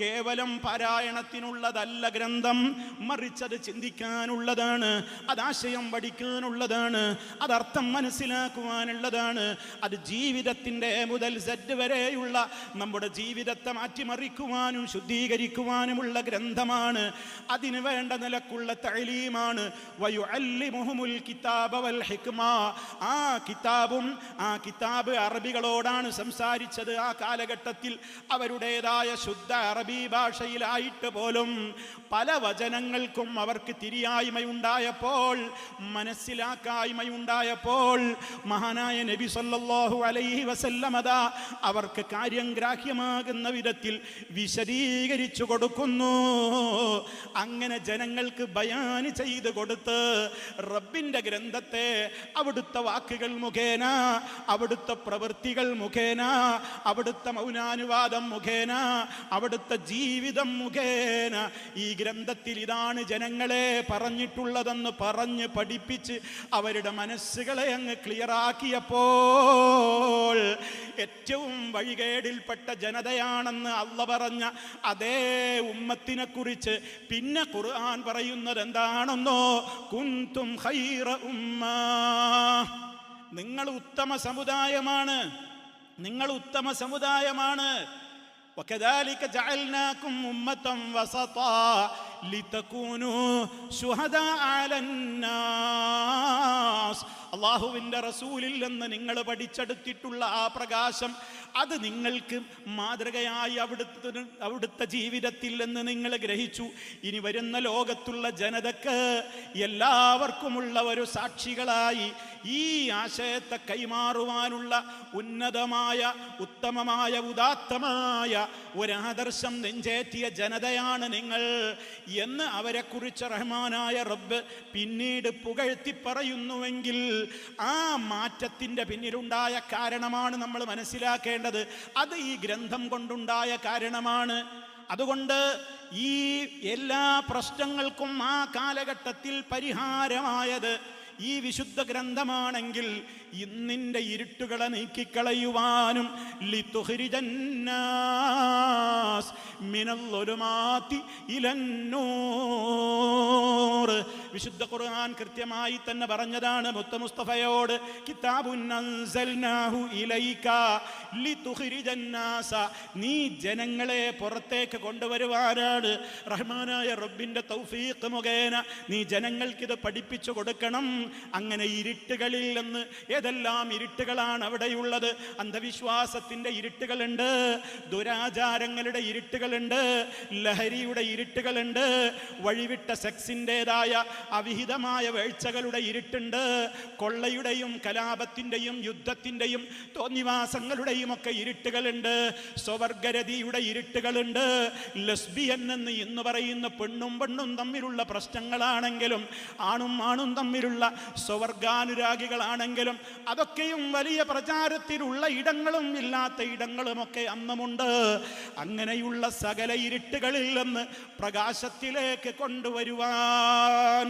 കേവലം പാരായണത്തിനുള്ളതല്ല ഗ്രന്ഥം, മറിച്ചത് ചിന്തിക്കാനുള്ളതാണ്, അതാശയം പഠിക്കാനുള്ളതാണ്, അതർത്ഥം മനസ്സിലാക്കുവാനുള്ളതാണ്. അത് ജീവിതത്തിൻ്റെ മുതൽ സെറ്റ് വരെയുള്ള നമ്മുടെ ജീവിതത്തെ മാറ്റിമറിക്കുവാനും ശുദ്ധീകരിക്കുവാനുമുള്ള ഗ്രന്ഥമാണ്. അതിനു വേണ്ട നിലക്കുള്ള തഅലീമാണ്. വയുഅല്ലിമുഹുൽ കിതാബ വൽ ഹിക്മ. ആ കിതാബ് അറബികളോടാണ് സംസാരിച്ചത്. ആ കാലഘട്ടത്തിൽ അവരുടേതായ ശുദ്ധ അറബി ഭാഷയിലായിട്ട് പോലും പല വചനങ്ങൾക്കും അവർക്ക് തിരിയായ്മയുണ്ടായപ്പോൾ, മനസ്സിലാക്കായ്മയുണ്ടായപ്പോൾ മഹാനായ നബി സല്ലല്ലാഹു അലൈഹി വസല്ലം വസല്ലമ അവർക്ക് കാര്യം ഗ്രാഹ്യമാകുന്ന വിധത്തിൽ വിശദീകരിച്ചു കൊടുക്കുന്നു. അങ്ങനെ ജനങ്ങൾക്ക് ബയാൻ ചെയ്ത് കൊടുത്ത് റബ്ബിന്റെ ഗ്രന്ഥത്തെ അവിടുത്തെ വാക്കുകൾ മുഖേന, അവിടുത്തെ പ്രവൃത്തികൾ മുഖേന, അവിടുത്തെ മൗനാനുവാദം മുഖേന, അവിടുത്തെ ജീവിതം മുഖേന ഈ ഗ്രന്ഥത്തിൽ ഇതാണ് ജനങ്ങളെ പറഞ്ഞിട്ടുള്ളതെന്ന് പറഞ്ഞ് പഠിപ്പിച്ച് അവരുടെ മനസ്സുകളെ അങ്ങ് ക്ലിയറാക്കിയപ്പോൾ ഏറ്റവും വഴികേടിൽപ്പെട്ട ജനതയാണെന്ന് അല്ലാഹ് പറഞ്ഞ അതേ ഉമ്മത്തിനെ കുറിച്ച് പിന്നെ ഖുർആൻ പറയുന്നത് എന്താണെന്നോ, കുന്തും ഖൈറ ഉമ്മ, നിങ്ങൾ ഉത്തമ സമുദായമാണ്, നിങ്ങൾ ഉത്തമ സമുദായമാണ്. وكذلك جعلناكم أمة وسطا لتكونوا شهداء على الناس. അള്ളാഹുവിൻ്റെ റസൂലിൽ നിന്ന് നിങ്ങൾ പഠിച്ചെടുത്തിട്ടുള്ള ആ പ്രകാശം അത് നിങ്ങൾക്ക് മാതൃകയായി അവിടുത്തെ ജീവിതത്തിൽ നിന്ന് നിങ്ങൾ ഗ്രഹിച്ചു. ഇനി വരുന്ന ലോകത്തുള്ള ജനതക്ക് എല്ലാവർക്കുമുള്ള ഒരു സാക്ഷികളായി ഈ ആശയത്തെ കൈമാറുവാനുള്ള ഉന്നതമായ, ഉത്തമമായ, ഉദാത്തമായ ഒരാദർശം നെഞ്ചേറ്റിയ ജനതയാണ് നിങ്ങൾ എന്ന് അവരെക്കുറിച്ച് റഹ്മാനായ റബ്ബ് പിന്നീട് പുകഴ്ത്തി പറയുന്നുവെങ്കിൽ ആ മാറ്റത്തിൻ്റെ പിന്നിലുണ്ടായ കാരണമാണ് നമ്മൾ മനസ്സിലാക്കേണ്ടത്. അത് ഈ ഗ്രന്ഥം കൊണ്ടുണ്ടായ കാരണമാണ്. അതുകൊണ്ട് ഈ എല്ലാ പ്രശ്നങ്ങൾക്കും ആ കാലഘട്ടത്തിൽ പരിഹാരമായത് ഈ വിശുദ്ധ ഗ്രന്ഥമാണെങ്കിൽ ഇന്നിൻ്റെ ഇരുട്ടുകളെ നീക്കിക്കളയുവാനും ലിതുഖ്രിജന്നാസ് മിനൽ-ളുലുമാതി ഇലൻ-നൂർ, വിശുദ്ധ ഖുർആൻ കൃത്യമായി തന്നെ പറഞ്ഞതാണ് മുത്ത മുസ്തഫയോട്, കിതാബുൻ അൻസൽനാഹു ഇലൈക ലിതുഖ്രിജന്നാസ, നീ ജനങ്ങളെ പുറത്തേക്ക് കൊണ്ടുവരുവാനാണ്. റഹ്മാനായ റബ്ബിൻ്റെ തൗഫീഖ് മുഖേന നീ ജനങ്ങൾക്കിത് പഠിപ്പിച്ചു കൊടുക്കണം. അങ്ങനെ ഇരുട്ടുകളിൽ നിന്ന്, ഏതെല്ലാം ഇരുട്ടുകളാണ് അവിടെയുള്ളത്? അന്ധവിശ്വാസത്തിൻ്റെ ഇരുട്ടുകളുണ്ട്, ദുരാചാരങ്ങളുടെ ഇരുട്ടുകളുണ്ട്, ലഹരിയുടെ ഇരുട്ടുകളുണ്ട്, വഴിവിട്ട സെക്സിൻ്റെതായ അവിഹിതമായ വീഴ്ചകളുടെ ഇരുട്ടുണ്ട്, കൊള്ളയുടെയും കലാപത്തിൻ്റെയും യുദ്ധത്തിൻ്റെയും തോന്നിവാസങ്ങളുടെയും ഒക്കെ ഇരുട്ടുകളുണ്ട്, സ്വവർഗരതിയുടെ ഇരുട്ടുകളുണ്ട്. ലെസ്ബിയൻ എന്ന് പറയുന്ന പെണ്ണും പെണ്ണും തമ്മിലുള്ള പ്രശ്നങ്ങളാണെങ്കിലും, ആണും ആണും തമ്മിലുള്ള സ്വവർഗാനുരാഗികളാണെങ്കിലും അതൊക്കെയും വലിയ പ്രചാരത്തിലുള്ള ഇടങ്ങളും ഇല്ലാത്ത ഇടങ്ങളുമൊക്കെ അന്നുമുണ്ട്. അങ്ങനെയുള്ള സകല ഇരുട്ടുകളിൽ നിന്ന് പ്രകാശത്തിലേക്ക് കൊണ്ടുവരുവാൻ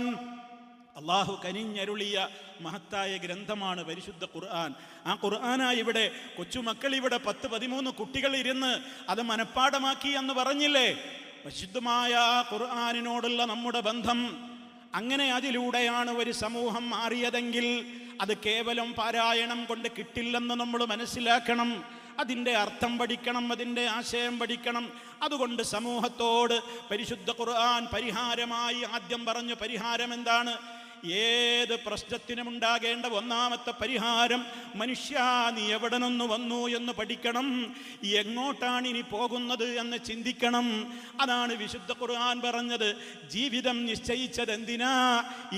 അള്ളാഹു കനിഞ്ഞരുളിയ മഹത്തായ ഗ്രന്ഥമാണ് പരിശുദ്ധ ഖുർആൻ. ആ ഖുർആനായി ഇവിടെ കൊച്ചുമക്കൾ, ഇവിടെ 10-13 കുട്ടികൾ ഇരുന്ന് അത് മനഃപ്പാഠമാക്കി എന്ന് പറഞ്ഞില്ലേ? പരിശുദ്ധമായ ഖുർആനിനോടുള്ള നമ്മുടെ ബന്ധം, അങ്ങനെ അതിലൂടെയാണ് ഒരു സമൂഹം മാറിയതെങ്കിൽ അത് കേവലം പാരായണം കൊണ്ട് കിട്ടില്ലെന്ന് നമ്മൾ മനസ്സിലാക്കണം. അതിൻ്റെ അർത്ഥം പഠിക്കണം, അതിൻ്റെ ആശയം പഠിക്കണം. അതുകൊണ്ട് സമൂഹത്തോട് പരിശുദ്ധ ഖുർആൻ പരിഹാരമായി ആദ്യം പറഞ്ഞു. പരിഹാരം എന്താണ്? ഏത് പ്രശ്നത്തിനും ഉണ്ടാകേണ്ട ഒന്നാമത്തെ പരിഹാരം, മനുഷ്യ നീ എവിടെ നിന്ന് വന്നു എന്ന് പഠിക്കണം, എങ്ങോട്ടാണ് ഇനി പോകുന്നത് എന്ന് ചിന്തിക്കണം. അതാണ് വിശുദ്ധ ഖുർആൻ പറഞ്ഞത്. ജീവിതം നിശ്ചയിച്ചത് എന്തിനാ?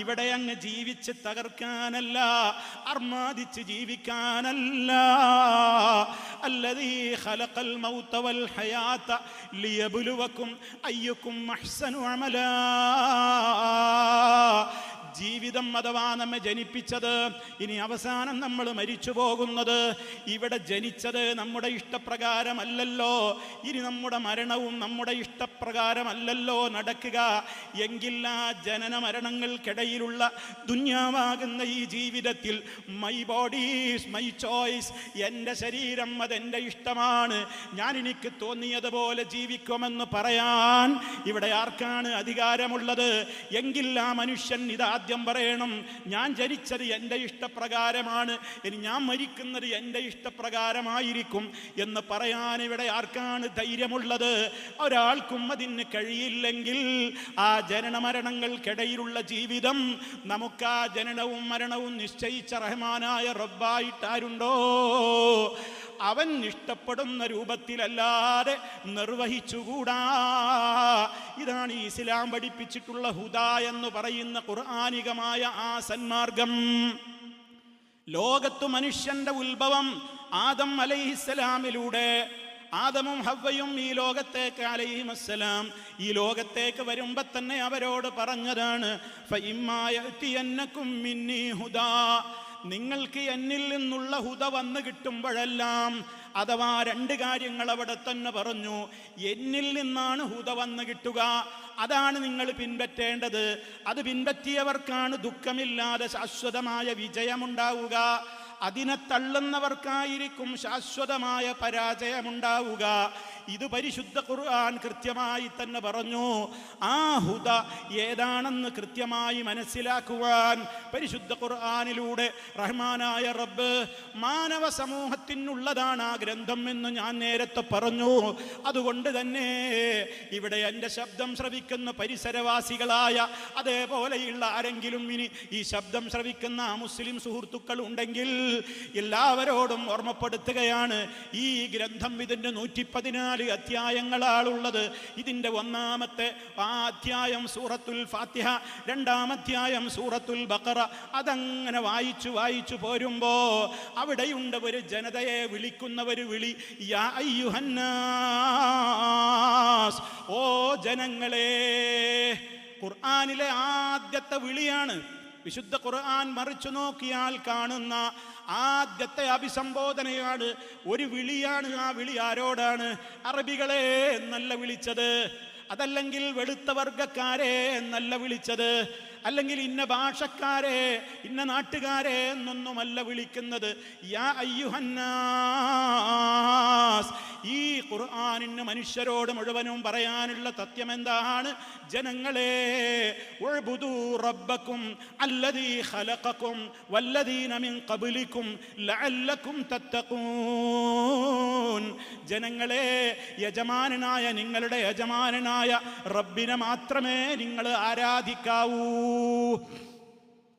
ഇവിടെ അങ്ങ് ജീവിച്ച് തകർക്കാനല്ല, അർമാദിച്ച് ജീവിക്കാനല്ല. അല്ലദീ ഖലഖൽ മൗത വൽ ഹയാത ലിയബ്ലുവകും അയ്യുക്കും അഹ്സനു അമലാ. ജീവിതം അഥവാ നമ്മെ ജനിപ്പിച്ചത്, ഇനി അവസാനം നമ്മൾ മരിച്ചു പോകുന്നത്, ഇവിടെ ജനിച്ചത് നമ്മുടെ ഇഷ്ടപ്രകാരമല്ലല്ലോ. ഇനി നമ്മുടെ മരണവും നമ്മുടെ ഇഷ്ടപ്രകാരമല്ലല്ലോ നടക്കുക. എങ്കിൽ ആ ജനന മരണങ്ങൾക്കിടയിലുള്ള ദുന്യാവാകുന്ന ഈ ജീവിതത്തിൽ my body is my choice, എൻ്റെ ശരീരം അതെൻ്റെ ഇഷ്ടമാണ്, ഞാൻ എനിക്ക് തോന്നിയതുപോലെ ജീവിക്കുമെന്ന് പറയാൻ ഇവിടെ ആർക്കാണ് അധികാരമുള്ളത്? എങ്കിൽ ആ മനുഷ്യൻ ഇതാദ്യം പറയണം, ഞാൻ ജനിച്ചത് എൻ്റെ ഇഷ്ടപ്രകാരമാണ്, ഇനി ഞാൻ മരിക്കുന്നത് എൻ്റെ ഇഷ്ടപ്രകാരമായിരിക്കും എന്ന് പറയാൻ ഇവിടെ ആർക്കാണ് ധൈര്യമുള്ളത്? ഒരാൾക്കും അതിന് കഴിയില്ലെങ്കിൽ ആ ജനന മരണങ്ങൾക്കിടയിലുള്ള ജീവിതം നമുക്ക് ആ ജനനവും മരണവും നിശ്ചയിച്ച റഹ്മാനായ റബ്ബായിട്ടാരുണ്ടോ അവൻ ഇഷ്ടപ്പെടുന്ന രൂപത്തിലല്ലാതെ നിർവഹിച്ചുകൂടാ. ഇതാണ് ഇസ്ലാം പഠിപ്പിച്ചിട്ടുള്ള ഹുദാ എന്ന് പറയുന്ന ഖുർആനികമായ ആ സന്മാർഗം. ലോകത്ത് മനുഷ്യന്റെ ഉത്ഭവം ആദം അലൈഹിസ്സലാമിലൂടെ ആദമും ഹവ്വയും ഈ ലോകത്തേക്ക് അലൈഹിമസ്സലാം ഈ ലോകത്തേക്ക് വരുമ്പോൾ തന്നെ അവരോട് പറഞ്ഞതാണ്, ഫഇമ്മാ യഅ്തിയന്നകും മിന്നീ ഹുദാ, നിങ്ങൾക്ക് എന്നിൽ നിന്നുള്ള ഹുദ വന്ന് കിട്ടുമ്പോഴെല്ലാം, അഥവാ രണ്ട് കാര്യങ്ങൾ അവിടെ തന്നെ പറഞ്ഞു. എന്നിൽ നിന്നാണ് ഹുദ വന്ന് കിട്ടുക, അതാണ് നിങ്ങൾ പിൻപറ്റേണ്ടത്. അത് പിൻപറ്റിയവർക്കാണ് ദുഃഖമില്ലാതെ ശാശ്വതമായ വിജയമുണ്ടാവുക. അതിനെ തള്ളുന്നവർക്കായിരിക്കും ശാശ്വതമായ പരാജയമുണ്ടാവുക. ഇത് പരിശുദ്ധ ഖുർആൻ കൃത്യമായി തന്നെ പറഞ്ഞു. ആ ഹുദ ഏതാണെന്ന് കൃത്യമായി മനസ്സിലാക്കുവാൻ പരിശുദ്ധ ഖുർആനിലൂടെ റഹ്മാനായ റബ്ബ് മാനവ സമൂഹത്തിനുള്ളതാണ് ആ ഗ്രന്ഥം എന്ന് ഞാൻ നേരത്തെ പറഞ്ഞു. അതുകൊണ്ട് തന്നെ ഇവിടെ എൻ്റെ ശബ്ദം ശ്രവിക്കുന്ന പരിസരവാസികളായ, അതേപോലെയുള്ള ആരെങ്കിലും ഇനി ഈ ശബ്ദം ശ്രവിക്കുന്ന മുസ്ലിം സുഹൃത്തുക്കൾ ഉണ്ടെങ്കിൽ എല്ലാവരോടും ഓർമ്മപ്പെടുത്തുകയാണ്, ഈ ഗ്രന്ഥം ഇതിൻ്റെ 114 അധ്യായങ്ങളാണുള്ളത്. ഇതിൻ്റെ ഒന്നാമത്തെ അധ്യായം സൂറത്തുൽ ഫാത്തിഹ, രണ്ടാമധ്യായം സൂറത്തുൽ ബഖറ. അതങ്ങനെ വായിച്ചു പോരുമ്പോ അവിടെയുണ്ട് ഒരു ജനതയെ വിളിക്കുന്ന ഒരു വിളി, യാ അയ്യുഹന്നാസ്, ഓ ജനങ്ങളെ. ഖുർആനിലെ ആദ്യത്തെ വിളിയാണ്. വിശുദ്ധ ഖുർആൻ മറിച്ചു നോക്കിയാൽ കാണുന്ന ആദ്യത്തെ അഭിസംബോധനയാണ്, ഒരു വിളിയാണ്. ആ വിളി ആരോടാണ്? അറബികളെ എന്നല്ല വിളിച്ചത്, അതല്ലെങ്കിൽ വെളുത്ത വർഗക്കാരെ എന്നല്ല വിളിച്ചത്, അല്ലെങ്കിൽ ഇന്ന ഭാഷക്കാരെ ഇന്ന നാട്ടുകാരെ എന്നൊന്നുമല്ല വിളിക്കുന്നത്. യാ അയ്യുഹന്നാസ്. ഈ ഖുർആനിന് മനുഷ്യരോട് മുഴുവനും പറയാനുള്ള തത്വം എന്താണ്? ജനങ്ങളെ, ഉഅ്ബുദൂ റബ്ബക്കും അല്ലദീ ഖലഖക്കും വല്ലദീന മിൻ ഖബ്ലിക്കും ലഅല്ലക്കും തത്തഖൂൻ. ജനങ്ങളെ, യജമാനനായ നിങ്ങളുടെ യജമാനനായ റബ്ബിനെ മാത്രമേ നിങ്ങൾ ആരാധിക്കാവൂ.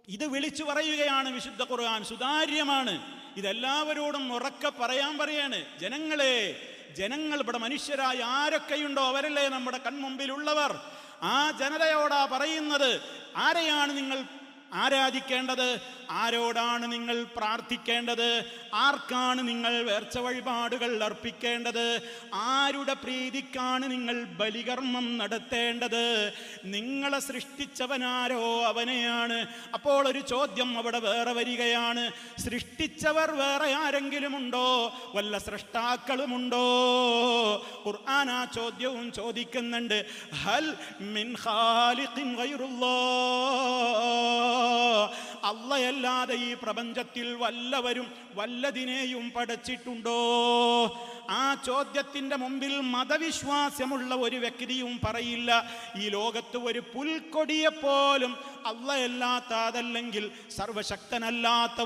ഇത് വിളിച്ചു പറയുകയാണ് വിശുദ്ധ ഖുർആൻ. സുതാര്യമാണ്. ഇതെല്ലാവരോടും ഉറക്കെ പറയാണ്. ജനങ്ങളെ, ജനങ്ങൾ ഇവിടെ മനുഷ്യരായ ആരൊക്കെയുണ്ടോ അവരല്ലേ നമ്മുടെ കൺമുമ്പിലുള്ളവർ. ആ ജനതയോടാ പറയുന്നത്. ആരെയാണ് നിങ്ങൾ ആരാധിക്കേണ്ടത്? ആരോടാണ് നിങ്ങൾ പ്രാർത്ഥിക്കേണ്ടത്? ആർക്കാണ് നിങ്ങൾ നേർച്ച വഴിപാടുകൾ അർപ്പിക്കേണ്ടത്? ആരുടെ പ്രീതിക്കാണ് നിങ്ങൾ ബലികർമ്മം നടത്തേണ്ടത്? നിങ്ങളെ സൃഷ്ടിച്ചവനാരോ അവനെയാണ്. അപ്പോൾ ഒരു ചോദ്യം അവിടെ വേറെ വരികയാണ്. സൃഷ്ടിച്ചവർ വേറെ ആരെങ്കിലും ഉണ്ടോ? വല്ല സൃഷ്ടാക്കളുമുണ്ടോ? ഖുർആൻ ആ ചോദ്യവും ചോദിക്കുന്നുണ്ട്. ഹൽ മിൻ ഖാലിഖിൻ ഗൈറുല്ലാഹ്. അല്ലാഹയല്ലാതെ ഈ പ്രപഞ്ചത്തിൽ വല്ലവരും വല്ലതിനെയും പടച്ചിട്ടുണ്ടോ? ആ ചോദ്യത്തിൻ്റെ മുമ്പിൽ മതവിശ്വാസമുള്ള ഒരു വ്യക്തിയും പറയില്ല, ഈ ലോകത്ത് ഒരു പുൽക്കൊടിയെപ്പോലും അല്ലാഹയല്ലാത്ത, അതല്ലെങ്കിൽ സർവശക്തനല്ലാത്ത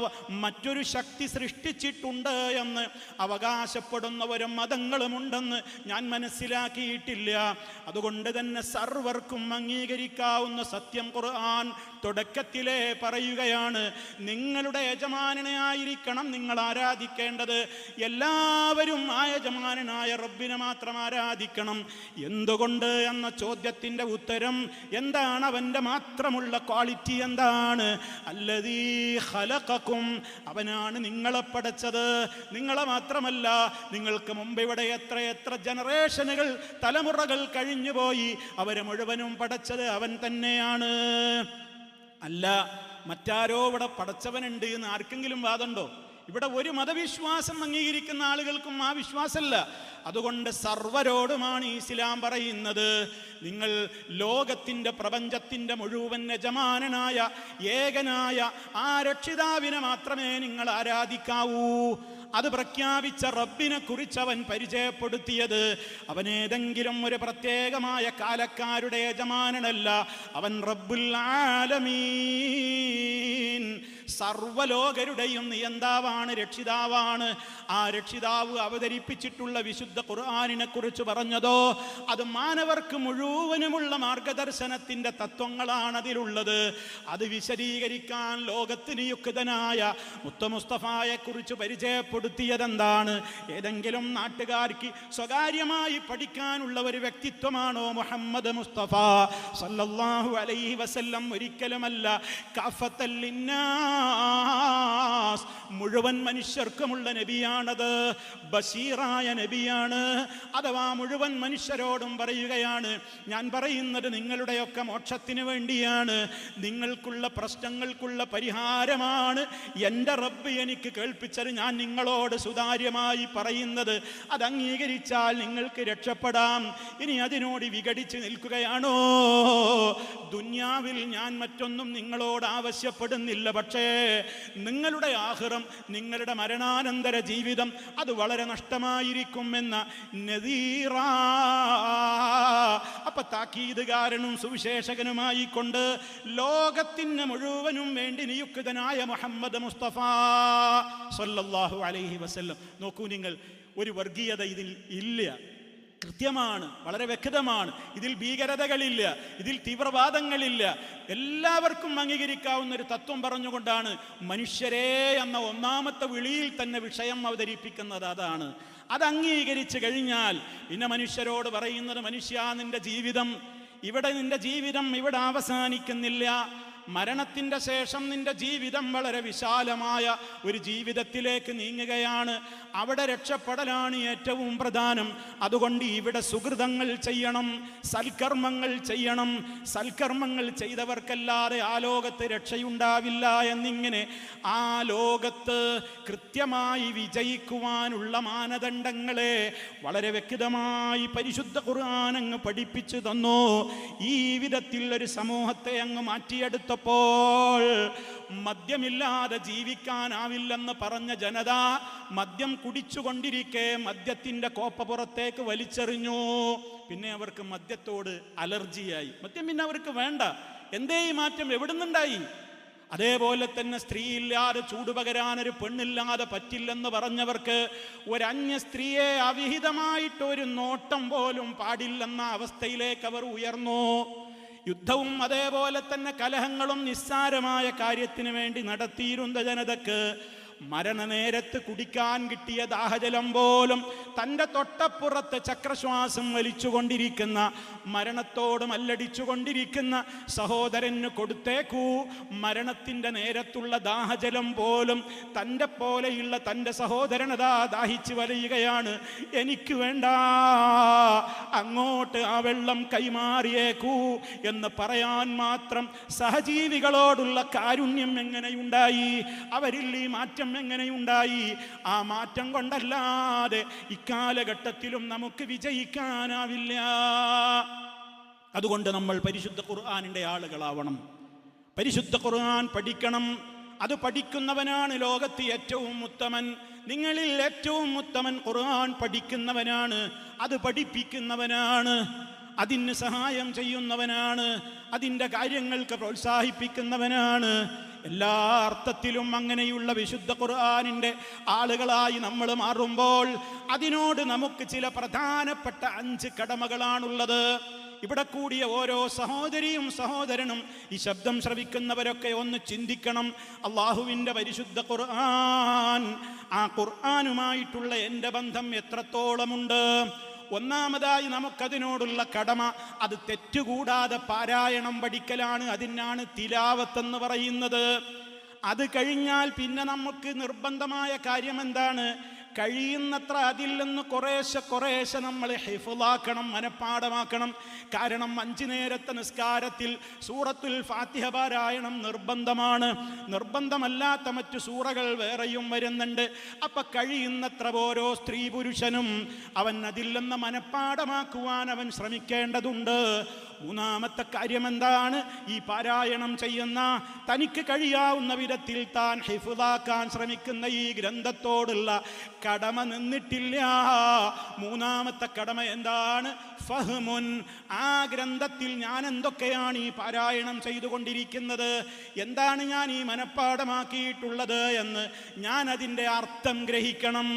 മറ്റൊരു ശക്തി സൃഷ്ടിച്ചിട്ടുണ്ട് എന്ന് അവകാശപ്പെടുന്നവരും മതങ്ങളുമുണ്ടെന്ന് ഞാൻ മനസ്സിലാക്കിയിട്ടില്ല. അതുകൊണ്ട് തന്നെ സർവർക്കും അംഗീകരിക്കാവുന്ന സത്യം ഖുർആൻ തുടക്കത്തിലേ പറയുകയാണ്. നിങ്ങളുടെ യജമാനനെ ആയിരിക്കണം നിങ്ങൾ ആരാധിക്കേണ്ടത്. എല്ലാവരും ആ യജമാനനായ റബ്ബിനെ മാത്രം ആരാധിക്കണം. എന്തുകൊണ്ട് എന്ന ചോദ്യത്തിൻ്റെ ഉത്തരം എന്താണ്? അവൻ്റെ മാത്രമുള്ള ക്വാളിറ്റി എന്താണ്? അല്ലദീ ഖലഖക്കും. അവനാണ് നിങ്ങളെ പടച്ചത്. നിങ്ങളെ മാത്രമല്ല, നിങ്ങൾക്ക് മുമ്പ് ഇവിടെ എത്ര ജനറേഷനുകൾ, തലമുറകൾ കഴിഞ്ഞുപോയി. അവരെ മുഴുവനും പടച്ചത് അവൻ തന്നെയാണ്. അല്ല മറ്റാരോ ഇവിടെ പടച്ചവനുണ്ട് എന്ന് ആർക്കെങ്കിലും വാദമുണ്ടോ? ഇവിടെ ഒരു മതവിശ്വാസം അംഗീകരിക്കുന്ന ആളുകൾക്കും ആ വിശ്വാസമല്ല. അതുകൊണ്ട് സർവരോടുമാണ് ഇസ്ലാം പറയുന്നത്, നിങ്ങൾ ലോകത്തിൻ്റെ പ്രപഞ്ചത്തിൻ്റെ മുഴുവൻ യജമാനനായ ഏകനായ ആ രക്ഷിതാവിനെ മാത്രമേ നിങ്ങൾ ആരാധിക്കാവൂ. അത് പ്രഖ്യാപിച്ച റബ്ബിനെ കുറിച്ച് അവൻ പരിചയപ്പെടുത്തിയത് അവനേതെങ്കിലും ഒരു പ്രത്യേകമായ കാലക്കാരുടെ യജമാനനല്ല. അവൻ റബ്ബുൽ ആലമീൻ, സർവ്വലോകരുടെയും നിയന്താവാണ്, രക്ഷിതാവാണ്. ആ രക്ഷിതാവ് അവതരിപ്പിച്ചിട്ടുള്ള വിശുദ്ധ ഖുർആനിനെ കുറിച്ച് പറഞ്ഞതോ അത് മാനവർക്ക് മുഴുവനുമുള്ള മാർഗദർശനത്തിൻ്റെ തത്വങ്ങളാണ് അതിലുള്ളത്. അത് വിശദീകരിക്കാൻ ലോകത്തിന് യുക്തനായ മുത്ത മുസ്തഫായെ കുറിച്ച് പരിചയപ്പെടുത്തിയതെന്താണ്? ഏതെങ്കിലും നാട്ടുകാർക്ക് സ്വകാര്യമായി പഠിക്കാനുള്ള ഒരു വ്യക്തിത്വമാണോ മുഹമ്മദ് മുസ്തഫ സല്ലല്ലാഹു അലൈഹി വസല്ലം? ഒരിക്കലുമല്ല. കാഫത്തൽ ലിന്നാസ് ലിന്നാസ്, മുഴുവൻ മനുഷ്യർക്കുമുള്ള നബിയാണത്. ബഷീറായ നബിയാണ്. അഥവാ മുഴുവൻ മനുഷ്യരോടും പറയുകയാണ്, ഞാൻ പറയുന്നത് നിങ്ങളുടെയൊക്കെ മോക്ഷത്തിന് വേണ്ടിയാണ്, നിങ്ങൾക്കുള്ള പ്രശ്നങ്ങൾക്കുള്ള പരിഹാരമാണ് എൻ്റെ റബ്ബ് എനിക്ക് കേൾപ്പിച്ചത്. ഞാൻ നിങ്ങളോട് സുതാര്യമായി പറയുന്നത്, അത് അംഗീകരിച്ചാൽ നിങ്ങൾക്ക് രക്ഷപ്പെടാം. ഇനി അതിനോട് വിഘടിച്ച് നിൽക്കുകയാണോ? ദുന്യാവിൽ ഞാൻ മറ്റൊന്നും നിങ്ങളോട് ആവശ്യപ്പെടുന്നില്ല, പക്ഷേ നിങ്ങളുടെ ആഖിറം, നിങ്ങളുടെ മരണാനന്തര ജീവിതം അത് വളരെ നഷ്ടമായിരിക്കുമെന്ന നദീറ. അപ്പൊ താക്കീതുകാരനും സുവിശേഷകനുമായി കൊണ്ട് ലോകത്തിന് മുഴുവനും വേണ്ടി നിയുക്തനായ മുഹമ്മദ് മുസ്തഫ സല്ലല്ലാഹു അലൈഹി വസല്ലം. നോക്കൂ നിങ്ങൾ, ഒരു വർഗീയത ഇതിൽ ഇല്ല. കൃത്യമാണ്, വളരെ വ്യക്തമാണ്. ഇതിൽ ഭീകരതകളില്ല, ഇതിൽ തീവ്രവാദങ്ങളില്ല. എല്ലാവർക്കും അംഗീകരിക്കാവുന്ന ഒരു തത്വം പറഞ്ഞുകൊണ്ടാണ് മനുഷ്യരെ എന്ന ഒന്നാമത്തെ വിളിയിൽ തന്നെ വിഷയം അവതരിപ്പിക്കുന്നത്. അതാണ്. അത് അംഗീകരിച്ചു കഴിഞ്ഞാൽ പിന്നെ മനുഷ്യരോട് പറയുന്നത്, മനുഷ്യ നിന്റെ ജീവിതം ഇവിടെ അവസാനിക്കുന്നില്ല. മരണത്തിൻ്റെ ശേഷം നിന്റെ ജീവിതം വളരെ വിശാലമായ ഒരു ജീവിതത്തിലേക്ക് നീങ്ങുകയാണ്. അവിടെ രക്ഷപ്പെടലാണ് ഏറ്റവും പ്രധാനം. അതുകൊണ്ട് ഇവിടെ സുഹൃതങ്ങൾ ചെയ്യണം, സൽക്കർമ്മങ്ങൾ ചെയ്യണം. സൽക്കർമ്മങ്ങൾ ചെയ്തവർക്കല്ലാതെ ആ ലോകത്ത് രക്ഷയുണ്ടാവില്ല എന്നിങ്ങനെ ആ ലോകത്ത് കൃത്യമായി വിജയിക്കുവാനുള്ള മാനദണ്ഡങ്ങളെ വളരെ വ്യക്തമായി പരിശുദ്ധ ഖുർആൻ അങ്ങ് പഠിപ്പിച്ചു തന്നു. ഈ വിധത്തിൽ ഒരു സമൂഹത്തെ അങ്ങ് മാറ്റിയെടുത്തപ്പോൾ മദ്യമില്ലാതെ ജീവിക്കാനാവില്ലെന്ന് പറഞ്ഞ ജനത മദ്യം കുടിച്ചുകൊണ്ടിരിക്കെ മദ്യത്തിൻ്റെ കോപ്പ പുറത്തേക്ക് വലിച്ചെറിഞ്ഞു. പിന്നെ അവർക്ക് മദ്യത്തോട് അലർജിയായി. മദ്യം പിന്നെ അവർക്ക് വേണ്ട. എന്തേ ഈ മാറ്റം എവിടുന്നുണ്ടായി? അതേപോലെ തന്നെ സ്ത്രീയില്ലാതെ ചൂടുപകരാനൊരു പെണ്ണില്ലാതെ പറ്റില്ലെന്ന് പറഞ്ഞവർക്ക് ഒരന്യ സ്ത്രീയെ അവിഹിതമായിട്ടൊരു നോട്ടം പോലും പാടില്ലെന്ന അവസ്ഥയിലേക്ക് അവർ ഉയർന്നു. യുദ്ധവും അതേപോലെ തന്നെ കലഹങ്ങളും നിസ്സാരമായ കാര്യത്തിന് വേണ്ടി നടത്തിയിരുന്ന ജനതക്ക് മരണനേരത്ത് കുടിക്കാൻ കിട്ടിയ ദാഹജലം പോലും തൻ്റെ തൊട്ടപ്പുറത്ത് ചക്രശ്വാസം വലിച്ചുകൊണ്ടിരിക്കുന്ന, മരണത്തോട് മല്ലടിച്ചുകൊണ്ടിരിക്കുന്ന സഹോദരന് കൊടുത്തേക്കൂ. മരണത്തിൻ്റെ നേരത്തുള്ള ദാഹജലം പോലും തൻ്റെ പോലെയുള്ള തൻ്റെ സഹോദരനതാ ദാഹിച്ചു വലയുകയാണ്. എനിക്ക് വേണ്ട, അങ്ങോട്ട് ആ വെള്ളം കൈമാറിയേക്കൂ എന്ന് പറയാൻ മാത്രം സഹജീവികളോടുള്ള കാരുണ്യം എങ്ങനെയുണ്ടായി? അവരിൽ ഈ മാറ്റം എങ്ങനെയുണ്ടായി? ആ മാറ്റം കൊണ്ടല്ലാതെ ഇക്കാലഘട്ടത്തിലും നമുക്ക് വിജയിക്കാനാവില്ല. അതുകൊണ്ട് നമ്മൾ പരിശുദ്ധ ഖുർആനിൻ്റെ ആളുകളാവണം. പരിശുദ്ധ ഖുർആൻ പഠിക്കണം. അത് പഠിക്കുന്നവനാണ് ലോകത്ത് ഏറ്റവും ഉത്തമൻ. നിങ്ങളിൽ ഏറ്റവും ഉത്തമൻ ഖുർആൻ പഠിക്കുന്നവനാണ്, അത് പഠിപ്പിക്കുന്നവനാണ്, അതിന് സഹായം ചെയ്യുന്നവനാണ്, അതിൻ്റെ കാര്യങ്ങൾക്ക് പ്രോത്സാഹിപ്പിക്കുന്നവനാണ്. എല്ലാ അർത്ഥത്തിലും അങ്ങനെയുള്ള വിശുദ്ധ ഖുർആനിൻ്റെ ആളുകളായി നമ്മൾ മാറുമ്പോൾ അതിനോട് നമുക്ക് ചില പ്രധാനപ്പെട്ട 5 കടമകളാണുള്ളത്. ഇവിടെ കൂടിയ ഓരോ സഹോദരിയും സഹോദരനും, ഈ ശബ്ദം ശ്രവിക്കുന്നവരൊക്കെ ഒന്ന് ചിന്തിക്കണം. അള്ളാഹുവിൻ്റെ പരിശുദ്ധ ഖുർആൻ, ആ ഖുർആനുമായിട്ടുള്ള എൻ്റെ ബന്ധം എത്രത്തോളമുണ്ട്? ഒന്നാമതായി നമുക്കതിനോടുള്ള കടമ അത് തെറ്റുകൂടാതെ പാരായണം പഠിക്കലാണ്. അതിനാണ് തിലാവത്തെന്ന് പറയുന്നത്. അത് കഴിഞ്ഞാൽ പിന്നെ നമുക്ക് നിർബന്ധമായ കാര്യം എന്താണ്? കഴിയുന്നത്ര അതിൽ നിന്ന് കുറേശ്ശെ നമ്മൾ ഹിഫ്ളാക്കണം, മനഃപ്പാഠമാക്കണം. കാരണം 5 നേരത്തെ നിസ്കാരത്തിൽ സൂറത്തുൽ ഫാത്തിഹ പാരായണം നിർബന്ധമാണ്. നിർബന്ധമല്ലാത്ത മറ്റു സൂറകൾ വേറെയും വരുന്നുണ്ട്. അപ്പം കഴിയുന്നത്ര ഓരോ സ്ത്രീ പുരുഷനും അവൻ അതിൽ നിന്ന് മനഃപ്പാഠമാക്കുവാൻ അവൻ ശ്രമിക്കേണ്ടതുണ്ട്. മൂന്നാമത്തെ കാര്യം എന്താണ്? ഈ പാരായണം ചെയ്യുന്ന തനിക്ക് കഴിയാവുന്ന വിധത്തിൽ താൻ ഹിഫ്ളാക്കാൻ ശ്രമിക്കുന്ന ഈ ഗ്രന്ഥത്തോടുള്ള കടമ നിന്നിട്ടില്ല. മൂന്നാമത്തെ കടമ എന്താണ്? ഫഹ്മുൻ. ആ ഗ്രന്ഥത്തിൽ ഞാൻ എന്തൊക്കെയാണ് ഈ പാരായണം ചെയ്തുകൊണ്ടിരിക്കുന്നത്, എന്താണ് ഞാൻ ഈ മനഃപ്പാഠമാക്കിയിട്ടുള്ളത് എന്ന് ഞാൻ അതിൻ്റെ അർത്ഥം ഗ്രഹിക്കണം,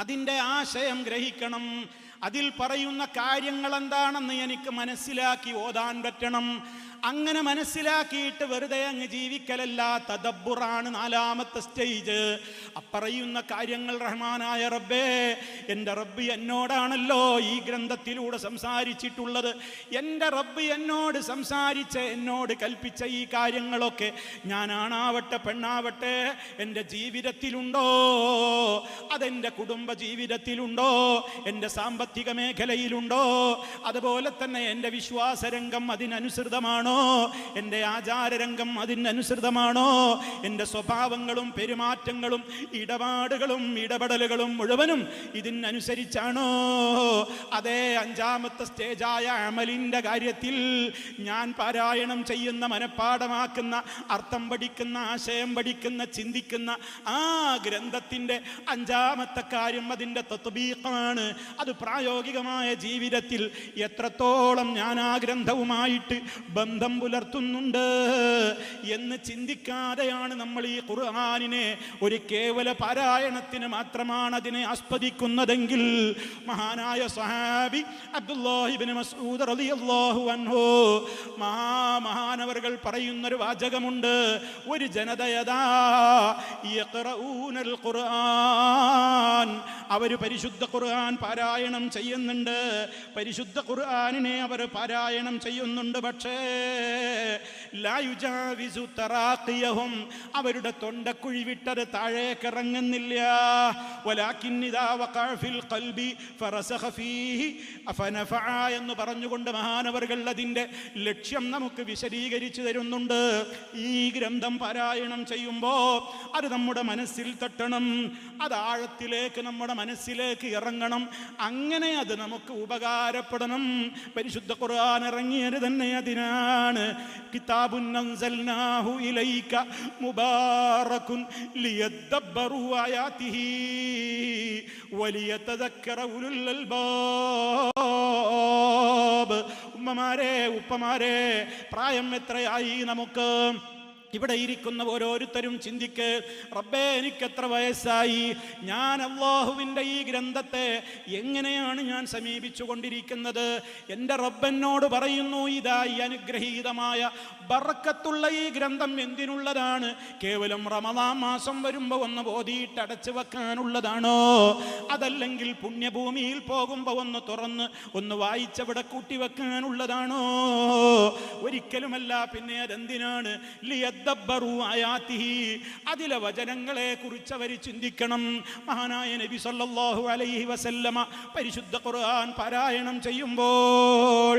അതിൻ്റെ ആശയം ഗ്രഹിക്കണം. അതിൽ പറയുന്ന കാര്യങ്ങൾ എന്താണെന്ന് എനിക്ക് മനസ്സിലാക്കി ഓതാൻ പറ്റണം. അങ്ങനെ മനസ്സിലാക്കിയിട്ട് വെറുതെ അങ്ങ് ജീവിക്കലല്ല, തദബ്ബുറാണ് നാലാമത്തെ സ്റ്റേജ്. അപ്പറയുന്ന കാര്യങ്ങൾ റഹ്മാനായ റബ്ബേ, എൻ്റെ റബ്ബ് എന്നോടാണല്ലോ ഈ ഗ്രന്ഥത്തിലൂടെ സംസാരിച്ചിട്ടുള്ളത്. എൻ്റെ റബ്ബ് എന്നോട് സംസാരിച്ച് എന്നോട് കൽപ്പിച്ച ഈ കാര്യങ്ങളൊക്കെ ഞാനാണാവട്ടെ പെണ്ണാവട്ടെ എൻ്റെ ജീവിതത്തിലുണ്ടോ, അതെൻ്റെ കുടുംബ ജീവിതത്തിലുണ്ടോ, എൻ്റെ സാമ്പത്തിക മേഖലയിലുണ്ടോ, അതുപോലെ തന്നെ എൻ്റെ വിശ്വാസരംഗം അതിനനുസൃതമാണോ, എൻ്റെ ആചാരരംഗം അതിനനുസൃതമാണോ, എൻ്റെ സ്വഭാവങ്ങളും പെരുമാറ്റങ്ങളും ഇടപാടുകളും ഇടപെടലുകളും മുഴുവനും ഇതിനനുസരിച്ചാണോ? അതേ അഞ്ചാമത്തെ സ്റ്റേജായ അമലിൻ്റെ കാര്യത്തിൽ ഞാൻ പാരായണം ചെയ്യുന്ന, മനഃപ്പാഠമാക്കുന്ന, അർത്ഥം പഠിക്കുന്ന, ആശയം പഠിക്കുന്ന, ചിന്തിക്കുന്ന ആ ഗ്രന്ഥത്തിൻ്റെ അഞ്ചാമത്തെ കാര്യം അതിൻ്റെ തത്ബീഖാണ്. അത് പ്രായോഗികമായ ജീവിതത്തിൽ എത്രത്തോളം ഞാൻ ആ ഗ്രന്ഥവുമായിട്ട് ബന്ധം പുലർത്തുന്നുണ്ട് എന്ന് ചിന്തിക്കാതെയാണ് നമ്മൾ ഈ ഖുർആനിനെ ഒരു കേവല പാരായണത്തിന് മാത്രമാണ് അതിനെ ആസ്പദിക്കുന്നതെങ്കിൽ, മഹാനായ സ്വഹാബി അബ്ദുല്ലാഹി ഇബ്നു മസ്ഊദ് റളിയല്ലാഹു അൻഹു മഹാനവർകൾ പറയുന്നൊരു വാചകമുണ്ട്. ഒരു ജനതയതാ യഖറഊനൽ ഖുർആൻ, അവർ പരിശുദ്ധ ഖുർആൻ പാരായണം ചെയ്യുന്നുണ്ട്, പരിശുദ്ധ ഖുർആനിനെ അവർ പാരായണം ചെയ്യുന്നുണ്ട്. പക്ഷേ ലാ യുജാവിസു തറാഖിയഹും, അവരുടെ തൊണ്ടക്കുഴി വിട്ടത് താഴേക്ക് ഇറങ്ങുന്നില്ല. വലാകിൻ ഇദാ വഖഅ ഫിൽ ഖൽബി ഫറസഖ ഫീഹി ഫനഫഅ എന്ന് പറഞ്ഞുകൊണ്ട് മഹാനവർകൾ അതിൻ്റെ ലക്ഷ്യം നമുക്ക് വിശദീകരിച്ചു തരുന്നുണ്ട്. ഈ ഗ്രന്ഥം പാരായണം ചെയ്യുമ്പോൾ അത് നമ്മുടെ മനസ്സിൽ തട്ടണം, അത് ആഴത്തിലേക്ക് നമ്മുടെ മനസ്സിലേക്ക് ഇറങ്ങണം, അങ്ങനെ അത് നമുക്ക് ഉപകാരപ്പെടണം. പരിശുദ്ധ ഖുർആൻ ഇറങ്ങിയത് തന്നെ അതിനാണ്. കിതാബുൻ അൻസൽനാഹു ഇലൈക മുബാറകുൻ ലിയദ്ദബ്ബറു ആയാതിഹി വലിയതദക്കറ ഉലുൽ അൽബാബ്. ഉമ്മമാരെ, ഉപ്പമാരെ, പ്രായം എത്രയായി നമുക്ക്? ഇവിടെ ഇരിക്കുന്ന ഓരോരുത്തരും ചിന്തിക്ക്, റബ്ബേ എനിക്കെത്ര വയസ്സായി? ഞാൻ അല്ലാഹുവിൻ്റെ ഈ ഗ്രന്ഥത്തെ എങ്ങനെയാണ് ഞാൻ സമീപിച്ചു കൊണ്ടിരിക്കുന്നത്? എൻ്റെ റബ്ബെന്നോട് പറയുന്നു, ഇതാ ഈ അനുഗ്രഹീതമായ ബറക്കത്തുള്ള ഈ ഗ്രന്ഥം എന്തിനുള്ളതാണ്? കേവലം റമദാൻ മാസം വരുമ്പോൾ ഒന്ന് ഓതിയിട്ട് അടച്ചു വെക്കാനുള്ളതാണോ? അതല്ലെങ്കിൽ പുണ്യഭൂമിയിൽ പോകുമ്പോൾ ഒന്ന് തുറന്ന് ഒന്ന് വായിച്ചവിടെ കൂട്ടിവെക്കാനുള്ളതാണോ? ഒരിക്കലുമല്ല. പിന്നെ അതെന്തിനാണ്? അതിലെ വചനങ്ങളെ കുറിച്ച് അവർ ചിന്തിക്കണം. മഹാനായ നബി സല്ലല്ലാഹു അലൈഹി വസല്ലമ പരിശുദ്ധ ഖുർആൻ പാരായണം ചെയ്യുമ്പോൾ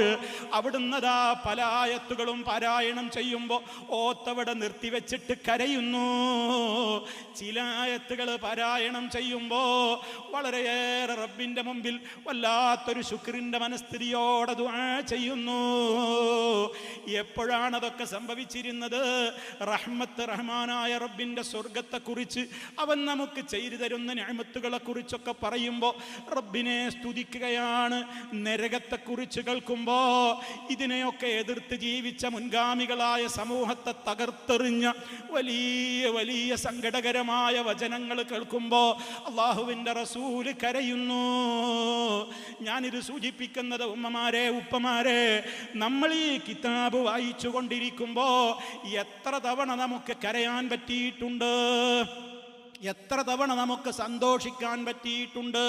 അവിടുന്നതാ പല ആയത്തുകളും പാരായണം ചെയ്യുമ്പോൾ ഓത്തവിടെ നിർത്തിവെച്ചിട്ട് കരയുന്നു. ചില ആയത്തുകൾ പാരായണം ചെയ്യുമ്പോൾ വളരെയേറെ റബ്ബിൻ്റെ മുമ്പിൽ വല്ലാത്തൊരു ശുക്രിൻ്റെ മനസ്ഥിതിയോടെ ദുആ ചെയ്യുന്നു. എപ്പോഴാണതൊക്കെ സംഭവിച്ചിരുന്നത്? റഹ്മത്ത്, റഹ്മാനായ റബ്ബിൻ്റെ സ്വർഗത്തെക്കുറിച്ച്, അവൻ നമുക്ക് ചെയ്തു തരുന്ന നിഅമത്തുകളെ കുറിച്ചൊക്കെ പറയുമ്പോൾ റബ്ബിനെ സ്തുതിക്കുകയാണ്. നരകത്തെക്കുറിച്ച് കേൾക്കുമ്പോൾ ഇതിനെയൊക്കെ എതിർത്ത് ജീവിച്ച മുൻഗാമികളായ സമൂഹത്തെ തകർത്തെറിഞ്ഞ വലിയ വലിയ സങ്കടകരമായ വചനങ്ങൾ കേൾക്കുമ്പോൾ അള്ളാഹുവിൻ്റെ റസൂല് കരയുന്നു. ഞാനിത് സൂചിപ്പിക്കുന്നത് ഉമ്മമാരെ, ഉപ്പമാരെ, നമ്മൾ ഈ കിതാബ് വായിച്ചു കൊണ്ടിരിക്കുമ്പോൾ എത്ര തവണ നമുക്ക് കരയാൻ പറ്റിയിട്ടുണ്ട്? എത്ര തവണ നമുക്ക് സന്തോഷിക്കാൻ പറ്റിയിട്ടുണ്ട്?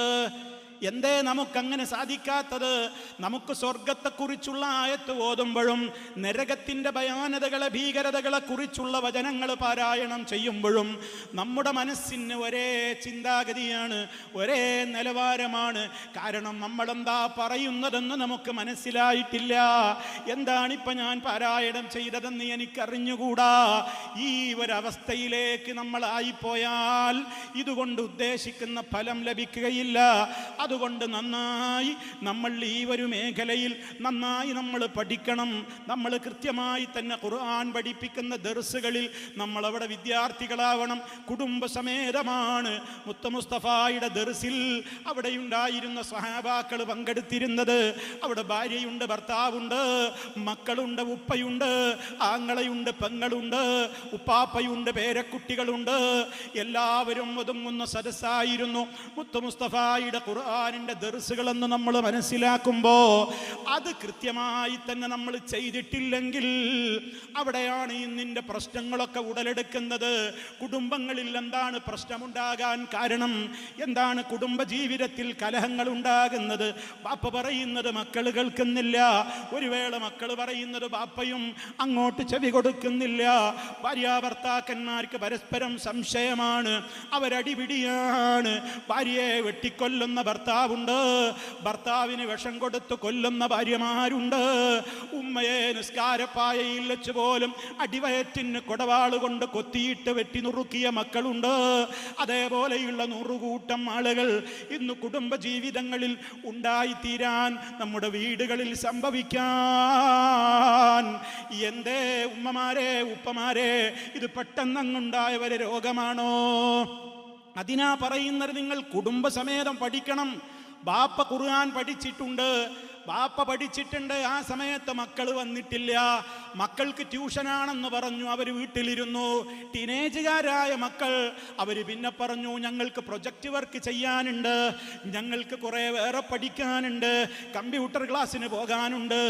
എന്തേ നമുക്കങ്ങനെ സാധിക്കാത്തത്? നമുക്ക് സ്വർഗത്തെക്കുറിച്ചുള്ള ആയത്ത് ഓതുമ്പോഴും നരകത്തിൻ്റെ ഭയാനതകളെ, ഭീകരതകളെ കുറിച്ചുള്ള വചനങ്ങൾ പാരായണം ചെയ്യുമ്പോഴും നമ്മുടെ മനസ്സിന് ഒരേ ചിന്താഗതിയാണ്, ഒരേ നിലവാരമാണ്. കാരണം നമ്മളെന്താ പറയുന്നതെന്ന് നമുക്ക് മനസ്സിലായിട്ടില്ല. എന്താണിപ്പോൾ ഞാൻ പാരായണം ചെയ്തതെന്ന് എനിക്കറിഞ്ഞുകൂടാ. ഈ ഒരവസ്ഥയിലേക്ക് നമ്മളായിപ്പോയാൽ ഇതുകൊണ്ട് ഉദ്ദേശിക്കുന്ന ഫലം ലഭിക്കുകയില്ല. അതുകൊണ്ട് നന്നായി നമ്മൾ ഈ ഒരു മേഖലയിൽ നന്നായി നമ്മൾ പഠിക്കണം. നമ്മൾ കൃത്യമായി തന്നെ ഖുർആൻ പഠിപ്പിക്കുന്ന ദർസുകളിൽ നമ്മളവിടെ വിദ്യാർത്ഥികളാവണം. കുടുംബസമേതമാണ് മുത്ത മുസ്തഫായുടെ ദർസിൽ അവിടെയുണ്ടായിരുന്ന സ്വഹാബാക്കൾ പങ്കെടുത്തിരുന്നത്. അവിടെ ഭാര്യയുണ്ട്, ഭർത്താവുണ്ട്, മക്കളുണ്ട്, ഉപ്പയുണ്ട്, ആങ്ങളയുണ്ട്, പെങ്ങളുണ്ട്, ഉപ്പാപ്പയുണ്ട്, പേരക്കുട്ടികളുണ്ട്. എല്ലാവരും ഒതുങ്ങുന്ന സദസ്സായിരുന്നു. മുത്ത മുസ്തഫായുടെ ഖുർആൻ ഖുർആനിൻ്റെ ദർസുകളെന്ന് നമ്മൾ മനസ്സിലാക്കുമ്പോൾ അത് കൃത്യമായി തന്നെ നമ്മൾ ചെയ്തിട്ടില്ലെങ്കിൽ അവിടെയാണ് ഇന്നിൻ്റെ പ്രശ്നങ്ങളൊക്കെ ഉടലെടുക്കുന്നത്. കുടുംബങ്ങളിൽ എന്താണ് പ്രശ്നമുണ്ടാകാൻ കാരണം? എന്താണ് കുടുംബജീവിതത്തിൽ കലഹങ്ങൾ ഉണ്ടാകുന്നത്? ബാപ്പ പറയുന്നത് മക്കൾ കേൾക്കുന്നില്ല, ഒരു വേള മക്കൾ പറയുന്നത് ബാപ്പയും അങ്ങോട്ട് ചെവി കൊടുക്കുന്നില്ല. ഭാര്യാഭർത്താക്കന്മാർക്ക് പരസ്പരം സംശയമാണ്, അവരടിപിടിയാണ്. ഭാര്യയെ വെട്ടിക്കൊല്ലുന്ന ഭർത്താവുണ്ട്, ഭർത്താവിന് വിഷം കൊടുത്ത് കൊല്ലുന്ന ഭാര്യമാരുണ്ട്. ഉമ്മയെ നിസ്കാരപ്പായയിൽ വെച്ച് പോലും അടിവയറ്റിന് കൊടവാള് കൊണ്ട് കൊത്തിയിട്ട് വെട്ടി നുറുക്കിയ മക്കളുണ്ട്. അതേപോലെയുള്ള നൂറുകൂട്ടം ആളുകൾ ഇന്ന് കുടുംബജീവിതങ്ങളിൽ ഉണ്ടായിത്തീരാൻ, നമ്മുടെ വീടുകളിൽ സംഭവിക്കാൻ. എന്തേ ഉമ്മമാരെ, ഉപ്പമാരെ, ഇത് പെട്ടെന്നങ്ങുണ്ടായ ഒരു രോഗമാണോ? അതിനാ പറയുന്നത് നിങ്ങൾ കുടുംബസമേതം പഠിക്കണം. ബാപ്പ ഖുർആൻ പഠിച്ചിട്ടുണ്ട്, ബാപ്പ പഠിച്ചിട്ടുണ്ട്. ആ സമയത്ത് മക്കൾ വന്നിട്ടില്ല, മക്കൾക്ക് ട്യൂഷനാണെന്ന് പറഞ്ഞു, അവർ വീട്ടിലിരുന്നു. ടീനേജുകാരായ മക്കൾ അവർ പിന്നെ പറഞ്ഞു ഞങ്ങൾക്ക് പ്രൊജക്റ്റ് വർക്ക് ചെയ്യാനുണ്ട്, ഞങ്ങൾക്ക് കുറേ വേറെ പഠിക്കാനുണ്ട്, കമ്പ്യൂട്ടർ ക്ലാസ്സിന് പോകാനുണ്ട്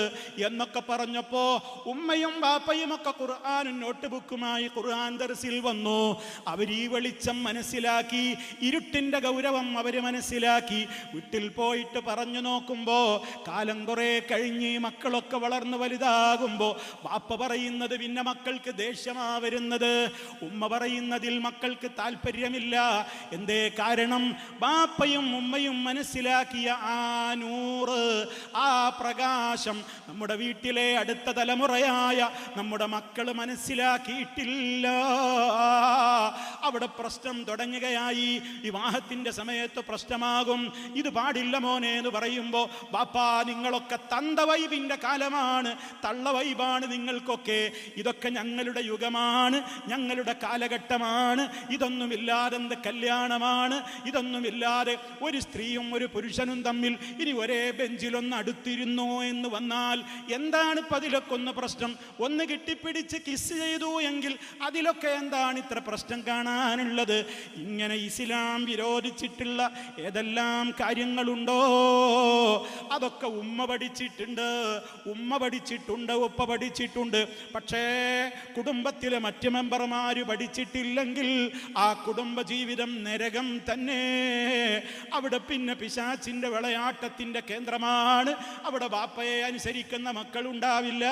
എന്നൊക്കെ പറഞ്ഞപ്പോൾ ഉമ്മയും ബാപ്പയും ഒക്കെ ഖുർആനും നോട്ട് ബുക്കുമായി ഖുർആൻ ദർസിൽ വന്നു. അവർ ഈ വെളിച്ചം മനസ്സിലാക്കി, ഇരുട്ടിൻ്റെ ഗൗരവം അവർ മനസ്സിലാക്കി. വീട്ടിൽ പോയിട്ട് പറഞ്ഞു നോക്കുമ്പോൾ കാലം കുറേ കഴിഞ്ഞ് മക്കളൊക്കെ വളർന്ന് വലുതാകുമ്പോൾ ബാപ്പ പറയുന്നത് പിന്നെ മക്കൾക്ക് ദേഷ്യമാ വരുന്നത്, ഉമ്മ പറയുന്നതിൽ മക്കൾക്ക് താല്പര്യമില്ല. എന്തേ കാരണം? ബാപ്പയും ഉമ്മയും മനസ്സിലാക്കിയ ആ നൂറ്, ആ പ്രകാശം നമ്മുടെ വീട്ടിലെ അടുത്ത തലമുറയായ നമ്മുടെ മക്കൾ മനസ്സിലാക്കിയിട്ടില്ല. അവിടെ പ്രശ്നം തുടങ്ങുകയായി. വിവാഹത്തിൻ്റെ സമയത്ത് പ്രശ്നമാകും. ഇത് പാടില്ല മോനെ എന്ന് പറയുമ്പോൾ ബാപ്പാ നിങ്ങളൊക്കെ തന്ത വൈബിൻ്റെ കാലമാണ്, തള്ള വൈബാണ് നിങ്ങൾക്കൊക്കെ, ഇതൊക്കെ ഞങ്ങളുടെ യുഗമാണ്, ഞങ്ങളുടെ കാലഘട്ടമാണ്, ഇതൊന്നുമില്ലാതെ എന്ത് കല്യാണമാണ്, ഇതൊന്നുമില്ലാതെ ഒരു സ്ത്രീയും ഒരു പുരുഷനും തമ്മിൽ ഇനി ഒരേ ബെഞ്ചിലൊന്ന് അടുത്തിരുന്നു എന്ന് വന്നാൽ എന്താണ് ഇപ്പം അതിലൊക്കെ ഒന്ന് പ്രശ്നം? ഒന്ന് കെട്ടിപ്പിടിച്ച് കിസ് ചെയ്തു എങ്കിൽ അതിലൊക്കെ എന്താണ് ഇത്ര പ്രശ്നം കാണാനുള്ളത്? ഇങ്ങനെ ഇസ്ലാം വിരോധിച്ചിട്ടുള്ള ഏതെല്ലാം കാര്യങ്ങളുണ്ടോ അതൊക്കെ ഉമ്മ പഠിച്ചിട്ടുണ്ട്, ഉമ്മ പഠിച്ചിട്ടുണ്ട്, ഉപ്പ പഠിച്ചിട്ടുണ്ട്. പക്ഷേ കുടുംബത്തിലെ മറ്റ് മെമ്പർമാർ പഠിച്ചിട്ടില്ലെങ്കിൽ ആ കുടുംബജീവിതം നരകം തന്നെ. അവിടെ പിന്നെ പിശാചിൻ്റെ വിളയാട്ടത്തിൻ്റെ കേന്ദ്രമാണ്. അവിടെ ബാപ്പയെ അനുസരിക്കുന്ന മക്കളുണ്ടാവില്ല.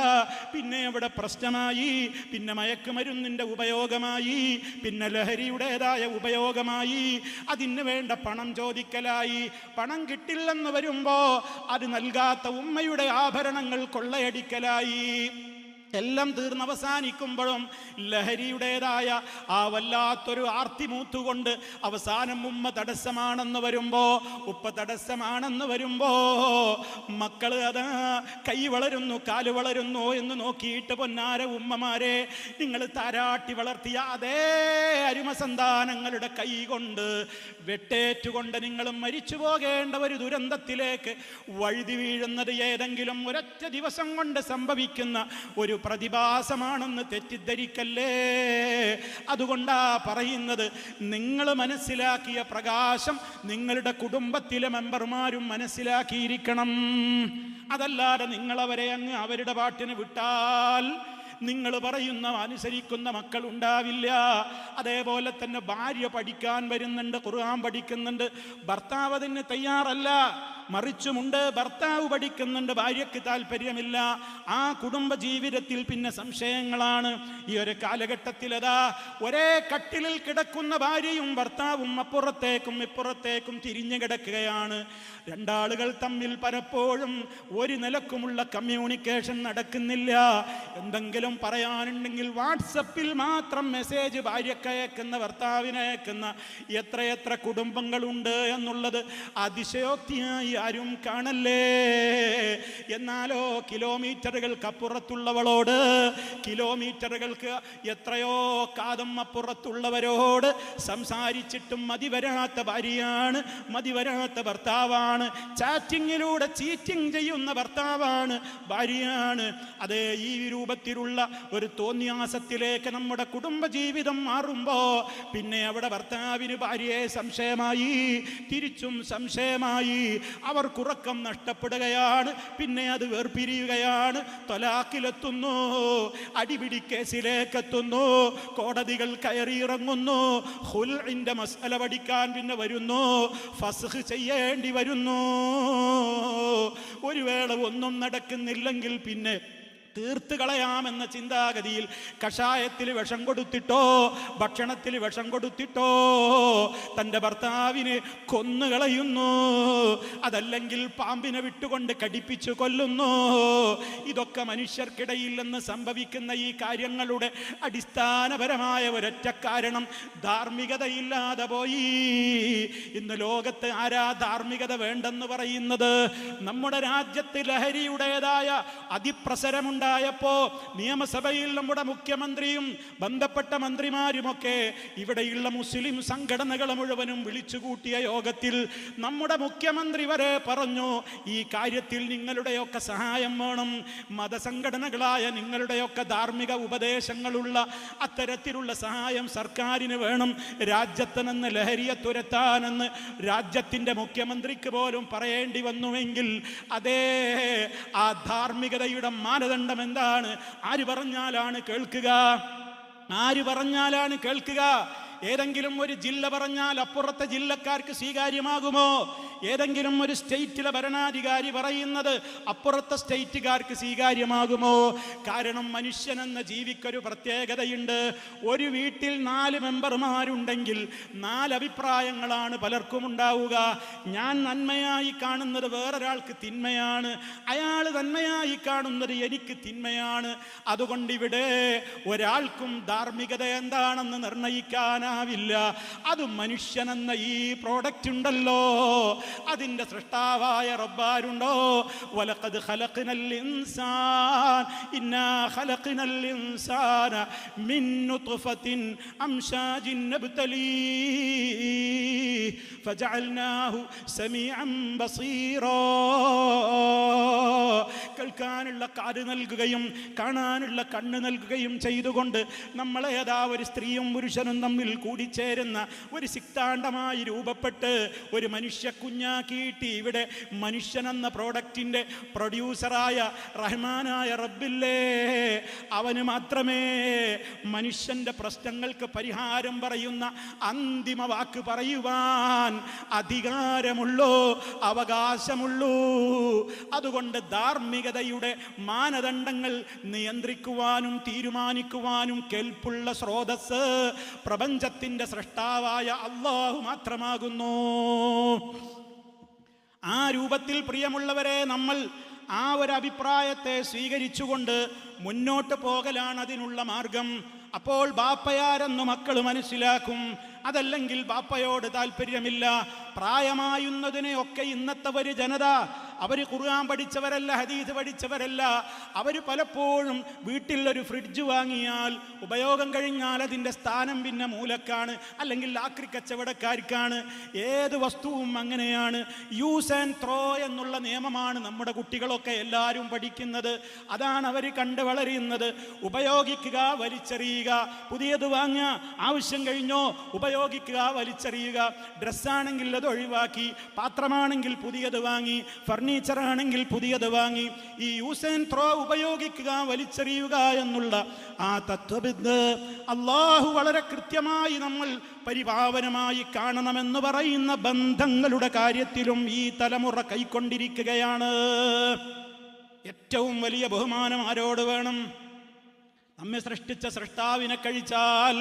പിന്നെ അവിടെ പ്രശ്നമായി, പിന്നെ മയക്കുമരുന്നിൻ്റെ ഉപയോഗമായി, പിന്നെ ലഹരിയുടേതായ ഉപയോഗമായി, അതിന് വേണ്ട പണം ചോദിക്കലായി. പണം കിട്ടില്ലെന്ന് വരുമ്പോൾ അത് നൽകാത്ത ഉമ്മയുടെ ആഭരണങ്ങൾ കൊള്ളയടിക്കലായി. എല്ലാം തീർന്നവസാനിക്കുമ്പോഴും ലഹരിയുടേതായ ആ വല്ലാത്തൊരു ആർത്തിമൂത്തുകൊണ്ട് അവസാനം ഉമ്മ തടസ്സമാണെന്ന് വരുമ്പോ, ഉപ്പ തടസ്സമാണെന്ന് വരുമ്പോ മക്കൾ അതാ കൈ വളരുന്നു കാല് വളരുന്നു എന്ന് നോക്കിയിട്ട് പൊന്നാര ഉമ്മമാരെ, നിങ്ങൾ താരാട്ടി വളർത്തിയ അതേ അരുമസന്താനങ്ങളുടെ കൈ കൊണ്ട് വെട്ടേറ്റുകൊണ്ട് നിങ്ങൾ മരിച്ചു പോകേണ്ട ഒരു ദുരന്തത്തിലേക്ക് വഴുതി വീഴുന്നത് ഏതെങ്കിലും ഒരൊറ്റ ദിവസം കൊണ്ട് സംഭവിക്കുന്ന ഒരു പ്രതിഭാസമാണെന്ന് തെറ്റിദ്ധരിക്കല്ലേ. അതുകൊണ്ടാ പറയുന്നത്, നിങ്ങൾ മനസ്സിലാക്കിയ പ്രകാശം നിങ്ങളുടെ കുടുംബത്തിലെ മെമ്പർമാരും മനസ്സിലാക്കിയിരിക്കണം. അതല്ലാതെ നിങ്ങളവരെ അങ്ങ് അവരുടെ പാട്ടിന് വിട്ടാൽ നിങ്ങൾ പറയുന്ന അനുസരിക്കുന്ന മക്കൾ ഉണ്ടാവില്ല. അതേപോലെ തന്നെ ഭാര്യ പഠിക്കാൻ വരുന്നുണ്ട്, ഖുർആൻ പഠിക്കുന്നുണ്ട്, ഭർത്താവ് അതിന് തയ്യാറല്ല. മറിച്ചുമുണ്ട്, ഭർത്താവ് പഠിക്കുന്നുണ്ട്, ഭാര്യയ്ക്ക് താല്പര്യമില്ല. ആ കുടുംബ ജീവിതത്തിൽ പിന്നെ സംശയങ്ങളാണ്. ഈ ഒരു കാലഘട്ടത്തിൽ അതാ ഒരേ കട്ടിലിൽ കിടക്കുന്ന ഭാര്യയും ഭർത്താവും അപ്പുറത്തേക്കും ഇപ്പുറത്തേക്കും തിരിഞ്ഞു കിടക്കുകയാണ്. രണ്ടാളുകൾ തമ്മിൽ പലപ്പോഴും ഒരു നിലക്കുമുള്ള കമ്മ്യൂണിക്കേഷൻ നടക്കുന്നില്ല. എന്തെങ്കിലും പറയാനുണ്ടെങ്കിൽ വാട്സപ്പിൽ മാത്രം മെസ്സേജ് ഭാര്യയ്ക്ക് അയക്കുന്ന, ഭർത്താവിന് അയക്കുന്ന എത്രയെത്ര കുടുംബങ്ങളുണ്ട് എന്നുള്ളത് അതിശയോക്തിയായി ആരും കാണല്ലേ. എന്നാലോ കിലോമീറ്ററുകൾക്കപ്പുറത്തുള്ളവളോട്, കിലോമീറ്ററുകൾക്ക് എത്രയോ കാതം അപ്പുറത്തുള്ളവരോട് സംസാരിച്ചിട്ടും മതിവരാത്ത ഭാര്യയാണ്, മതിവരാത്ത ഭർത്താവാണ്. ചാറ്റിങ്ങിലൂടെ ചീറ്റിംഗ് ചെയ്യുന്ന ഭർത്താവാണ്, ഭാര്യയാണ്. അതേ, ഈ രൂപത്തിലുള്ള ഒരു തോന്നിയാസത്തിലേക്ക് നമ്മുടെ കുടുംബജീവിതം മാറുമ്പോ പിന്നെ അവിടെ ഭർത്താവിന് ഭാര്യയെ സംശയമായി, തിരിച്ചും സംശയമായി. അവർക്കുറക്കം നഷ്ടപ്പെടുകയാണ്. പിന്നെ അത് വേർപിരിയുകയാണ്, ത്വലാഖിലെത്തുന്നു, അടിപിടി കേസിലേക്കെത്തുന്നു, കോടതികൾ കയറിയിറങ്ങുന്നു, ഖുൽഇന്റെ മസ്അല പഠിക്കാൻ പിന്നെ വരുന്നു, ഫസ്ഖ് ചെയ്യേണ്ടി വരുന്നു. ഒരു വേള ഒന്നും നടക്കുന്നില്ലെങ്കിൽ പിന്നെ തീർത്ത് കളയാമെന്ന ചിന്താഗതിയിൽ കഷായത്തിൽ വിഷം കൊടുത്തിട്ടോ ഭക്ഷണത്തിൽ വിഷം കൊടുത്തിട്ടോ തൻ്റെ ഭർത്താവിനെ കൊന്നുകളയുന്നു. അതല്ലെങ്കിൽ പാമ്പിനെ വിട്ടുകൊണ്ട് കടിപ്പിച്ചു കൊല്ലുന്നു. ഇതൊക്കെ മനുഷ്യർക്കിടയിൽ നിന്ന് സംഭവിക്കുന്ന ഈ കാര്യങ്ങളുടെ അടിസ്ഥാനപരമായ ഒരൊറ്റ കാരണം ധാർമ്മികതയില്ലാതെ പോയി. ഇന്ന് ലോകത്ത് ആരാ ധാർമ്മികത വേണ്ടെന്ന് പറയുന്നത്? നമ്മുടെ രാജ്യത്ത് ലഹരിയുടേതായ അതിപ്രസരമുണ്ട് യപ്പോ നിയമസഭയിൽ നമ്മുടെ മുഖ്യമന്ത്രിയും ബന്ധപ്പെട്ട മന്ത്രിമാരുമൊക്കെ ഇവിടെയുള്ള മുസ്ലിം സംഘടനകളെ മുഴുവനും വിളിച്ചുകൂട്ടിയ യോഗത്തിൽ നമ്മുടെ മുഖ്യമന്ത്രി വരെ പറഞ്ഞു, ഈ കാര്യത്തിൽ നിങ്ങളുടെയൊക്കെ സഹായം വേണം. മതസംഘടനകളായ നിങ്ങളുടെയൊക്കെ ധാർമ്മിക ഉപദേശങ്ങളുള്ള അത്തരത്തിലുള്ള സഹായം സർക്കാരിന് വേണം. രാജ്യത്ത് നിന്ന് ലഹരിയെ തുരത്താനെന്ന് രാജ്യത്തിൻ്റെ മുഖ്യമന്ത്രിക്ക് പോലും പറയേണ്ടി വന്നുവെങ്കിൽ അതേ, ആ ധാർമ്മികതയുടെ മാനദണ്ഡം എന്താണ്? ആര് പറഞ്ഞാലാണ് കേൾക്കുക? ആര് പറഞ്ഞാലാണ് കേൾക്കുക? ഏതെങ്കിലും ഒരു ജില്ല പറഞ്ഞാൽ അപ്പുറത്തെ ജില്ലക്കാർക്ക് സ്വീകാര്യമാകുമോ? ഏതെങ്കിലും ഒരു സ്റ്റേറ്റിലെ ഭരണാധികാരി പറയുന്നത് അപ്പുറത്തെ സ്റ്റേറ്റുകാർക്ക് സ്വീകാര്യമാകുമോ? കാരണം മനുഷ്യനെന്ന ജീവിക്കൊരു പ്രത്യേകതയുണ്ട്. ഒരു വീട്ടിൽ 4 മെമ്പർമാരുണ്ടെങ്കിൽ 4 അഭിപ്രായങ്ങളാണ് പലർക്കും ഉണ്ടാവുക. ഞാൻ നന്മയായി കാണുന്നത് വേറൊരാൾക്ക് തിന്മയാണ്, അയാൾ നന്മയായി കാണുന്നത് എനിക്ക് തിന്മയാണ്. അതുകൊണ്ട് ഇവിടെ ഒരാൾക്കും ധാർമ്മികത എന്താണെന്ന് നിർണയിക്കാനാവില്ല. അത് മനുഷ്യനെന്ന ഈ പ്രോഡക്റ്റ് ഉണ്ടല്ലോ, അതിൻ്റെ സൃഷ്ടാവായ റബ്ബാരുണ്ടോ? വലഖദ് ഖലഖ്നൽ ഇൻസാൻ ഇന്നാ ഖലഖ്നൽ ഇൻസാന മിൻ നുത്ഫത്തിൻ അംശാജിൻ നബ്തലീ ഫജഅൽനാഹു സമീഅൻ ബസീറാ. കേൾക്കാനുള്ള കാത് നൽകുകയും കാണാനുള്ള കണ്ണ് നൽകുകയും ചെയ്തുകൊണ്ട് നമ്മളെ അതാ ഒരു സ്ത്രീയും പുരുഷനും തമ്മിൽ കൂടിച്ചേരുന്ന ഒരു സിക്താണ്ഡമായി രൂപപ്പെട്ട് ഒരു മനുഷ്യ കുഞ്ഞാക്കിയിട്ട് ഇവിടെ മനുഷ്യനെന്ന പ്രോഡക്റ്റിൻ്റെ പ്രൊഡ്യൂസറായ റഹ്മാനായ റബ്ബില്ലേ, അവന് മാത്രമേ മനുഷ്യൻ്റെ പ്രശ്നങ്ങൾക്ക് പരിഹാരം പറയുന്ന അന്തിമ വാക്ക് പറയുവാൻ അധികാരമുള്ളൂ, അവകാശമുള്ളൂ. അതുകൊണ്ട് ധാർമ്മികതയുടെ മാനദണ്ഡങ്ങൾ നിയന്ത്രിക്കുവാനും തീരുമാനിക്കുവാനും കെൽപ്പുള്ള സ്രോതസ് പ്രപഞ്ചത്തിൻ്റെ സൃഷ്ടാവായ അല്ലാഹു മാത്രമാകുന്നു. ആ രൂപത്തിൽ പ്രിയമുള്ളവരെ നമ്മൾ ആ ഒരു അഭിപ്രായത്തെ സ്വീകരിച്ചുകൊണ്ട് മുന്നോട്ട് പോകലാണ് അതിനുള്ള മാർഗം. അപ്പോൾ ബാപ്പയാരെന്ന് മക്കൾ മനസ്സിലാക്കും. അതല്ലെങ്കിൽ ബാപ്പയോട് താല്പര്യമില്ല. പ്രായമായുന്നതിനെയൊക്കെ ഇന്നത്തെ ഒരു ജനത അവർ ഖുർആൻ പഠിച്ചവരല്ല, ഹദീസ് പഠിച്ചവരല്ല. അവർ പലപ്പോഴും വീട്ടിൽ ഒരു ഫ്രിഡ്ജ് വാങ്ങിയാൽ ഉപയോഗം കഴിഞ്ഞാൽ അതിൻ്റെ സ്ഥാനം പിന്നെ മൂലക്കാണ്, അല്ലെങ്കിൽ ആക്രി കച്ചവടക്കാർക്കാണ്. ഏത് വസ്തുവും അങ്ങനെയാണ്. യൂസ് ആൻഡ് ത്രോ എന്നുള്ള നിയമമാണ് നമ്മുടെ കുട്ടികളൊക്കെ എല്ലാവരും പഠിക്കുന്നത്. അതാണ് അവർ കണ്ട് വളരുന്നത്. ഉപയോഗിക്കുക, വലിച്ചെറിയുക, പുതിയത് വാങ്ങുക, ആവശ്യം കഴിഞ്ഞോ ഉപയോഗിക്കുക, വലിച്ചെറിയുക. ഡ്രസ്സാണെങ്കിൽ അത് ഒഴിവാക്കി, പാത്രമാണെങ്കിൽ പുതിയത് വാങ്ങി, ഫർണിച്ചറാണെങ്കിൽ പുതിയത് വാങ്ങി. ഈ യൂസ് ആൻഡ് ത്രോ ഉപയോഗിക്കുക, വലിച്ചെറിയുക എന്നുള്ള ആ തത്വബിദ് അല്ലാഹു വളരെ കൃത്യമായി നമ്മൾ പരിപാവനമായി കാണണമെന്ന് പറയുന്ന ബന്ധങ്ങളുടെ കാര്യത്തിലും ഈ തലമുറ കൈക്കൊണ്ടിരിക്കുകയാണ്. ഏറ്റവും വലിയ ബഹുമാനം ആരോട് വേണം? നമ്മെ സൃഷ്ടിച്ച സൃഷ്ടാവിനെ കഴിച്ചാൽ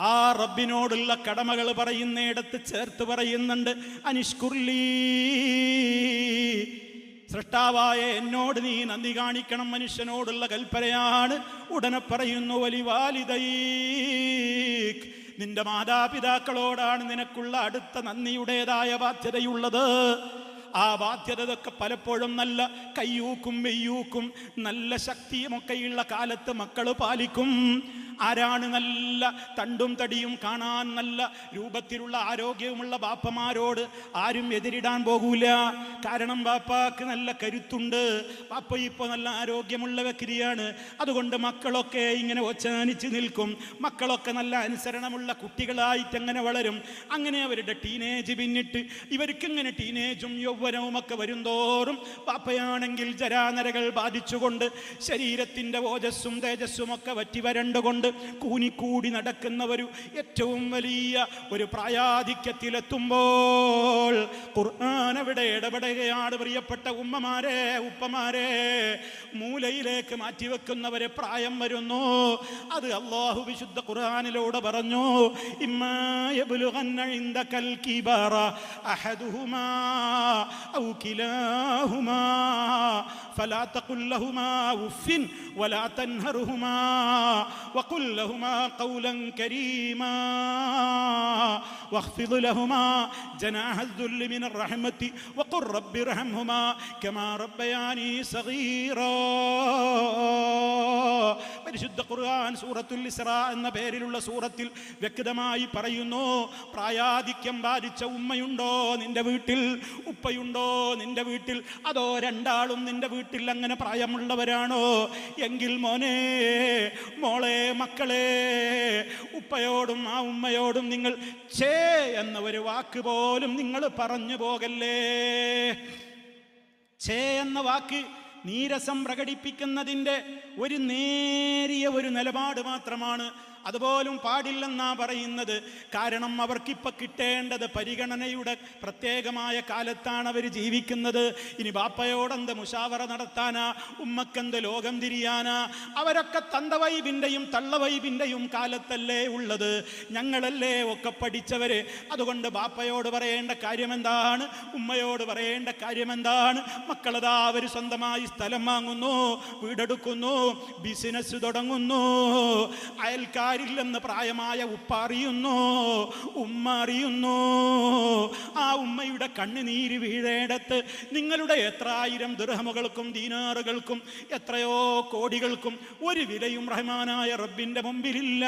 ആ റബ്ബിനോടുള്ള കടമകൾ പറയുന്നിടത്ത് ചേർത്ത് പറയുന്നുണ്ട്, അനിഷ്കുർലീ, സൃഷ്ടാവായ എന്നോട് നീ നന്ദി കാണിക്കണം. മനുഷ്യനോടുള്ള കൽപ്പനയാണ്. ഉടനെ പറയുന്നു, വലിവാലിദൈക്, നിന്റെ മാതാപിതാക്കളോടാണ് നിനക്കുള്ള അടുത്ത നന്ദിയുടേതായ ബാധ്യതയുള്ളത്. ആ ബാധ്യതയൊക്കെ പലപ്പോഴും നല്ല കയ്യൂക്കും മെയ്യൂക്കും നല്ല ശക്തിയുമൊക്കെയുള്ള കാലത്ത് മക്കൾ പാലിക്കും. ആരാണ് നല്ല തണ്ടും തടിയും കാണാൻ നല്ല രൂപത്തിലുള്ള ആരോഗ്യവുമുള്ള ബാപ്പമാരോട് ആരും എതിരിടാൻ പോകൂല. കാരണം ബാപ്പാക്ക് നല്ല കരുത്തുണ്ട്, ബാപ്പ ഇപ്പോൾ നല്ല ആരോഗ്യമുള്ള വ്യക്തിയാണ്. അതുകൊണ്ട് മക്കളൊക്കെ ഇങ്ങനെ ഒച്ചാനിച്ച് നിൽക്കും. മക്കളൊക്കെ നല്ല അനുസരണമുള്ള കുട്ടികളായിട്ട് അങ്ങനെ വളരും. അങ്ങനെ അവരുടെ ടീനേജ് പിന്നിട്ട് ഇവർക്കിങ്ങനെ ടീനേജും യൗവനവും ഒക്കെ വരുംതോറും ബാപ്പയാണെങ്കിൽ ജരാനരകൾ ബാധിച്ചുകൊണ്ട് ശരീരത്തിൻ്റെ ഓജസ്സും തേജസ്സും ഒക്കെ വറ്റി വരണ്ടുകൊണ്ട് കൂനിക്കൂടി നടക്കുന്ന ഏറ്റവും വലിയ ഒരു പ്രായാധിക്യത്തിലെത്തുമ്പോൾ ഖുർആൻ അവിടെ ഇടപെടുകയാണ്. പ്രിയപ്പെട്ട ഉമ്മമാരെ, ഉപ്പമാരെ, മൂലയിലേക്ക് മാറ്റിവെക്കുന്നവരെ പ്രായം വരുന്നു. അത് അല്ലാഹു വിശുദ്ധ ഖുർആനിലൂടെ പറഞ്ഞു, ഇമ്മാ യബ്ലുഗന്ന ഇൻദകൽ കിബറ അഹദുഹുമാ ഔ കിലാഹുമാ ഫലാ തഖുൽ ലഹുമാ ഉഫിൻ വലാ തൻഹറുഹുമാ വഖുൽ ലഹുമാ ഖൗലൻ കരീമാ വഖ്ഫിദ് ലഹുമാ ജനാഹ الذل من الرحمة وقل رب ارحمهما كما ربياني صغيرا. പരിശുദ്ധ ഖുർആൻ സൂറത്തുൽ ഇസ്രാ എന്ന പേരിലുള്ള സൂറത്തിൽ വ്യക്തമായി പറയുന്നു, പ്രായാധിക്യം ബാധിച്ച ഉമ്മയുണ്ടോ നിന്റെ വീട്ടിൽ, ഉപ്പയുണ്ടോ നിന്റെ വീട്ടിൽ, അതോ രണ്ടാളും നിന്റെ വീട്ടിൽ അങ്ങനെ പ്രായമുള്ളവരാണോ എങ്കിൽ മോനെ, മോളെ, മക്കളെ, ഉപ്പയോടും ആ ഉമ്മയോടും നിങ്ങൾ ഛേ എന്ന ഒരു വാക്ക് പോലും നിങ്ങൾ പറഞ്ഞു പോകല്ലേ. ഛേ എന്ന വാക്ക് നീരസം പ്രകടിപ്പിക്കുന്നതിൻ്റെ ഒരു നേരിയ ഒരു നിലപാട് മാത്രമാണ്. അതുപോലും പാടില്ലെന്നാ പറയുന്നത്. കാരണം അവർക്കിപ്പോൾ കിട്ടേണ്ടത് പരിഗണനയുടെ പ്രത്യേകമായ കാലത്താണ് അവർ ജീവിക്കുന്നത്. ഇനി ബാപ്പയോടെന്ത് മുഷാവറ നടത്താനാ, ഉമ്മക്കെന്ത് ലോകം തിരിയാനാ? അവരൊക്കെ തന്തവൈബിൻ്റെയും തള്ളവൈബിൻ്റെയും കാലത്തല്ലേ ഉള്ളത്. ഞങ്ങളല്ലേ ഒക്കെ പഠിച്ചവര്. അതുകൊണ്ട് ബാപ്പയോട് പറയേണ്ട കാര്യമെന്താണ്, ഉമ്മയോട് പറയേണ്ട കാര്യമെന്താണ്? മക്കളതാ അവർ സ്വന്തമായി സ്ഥലം വാങ്ങുന്നു, വീടെടുക്കുന്നു, ബിസിനസ് തുടങ്ങുന്നു. അയൽക്കാരില്ലെന്ന് പ്രായമായ ഉപ്പ അറിയുന്നു, ഉമ്മ അറിയുന്നു. ആ ഉമ്മയുടെ കണ്ണുനീര് വീഴേടത്ത് നിങ്ങളുടെ എത്ര ആയിരം ദിർഹമുകൾക്കും ദീനാറുകൾക്കും എത്രയോ കോടികൾക്കും ഒരു വിലയും റഹ്മാനായ റബ്ബിൻ്റെ മുമ്പിലില്ല.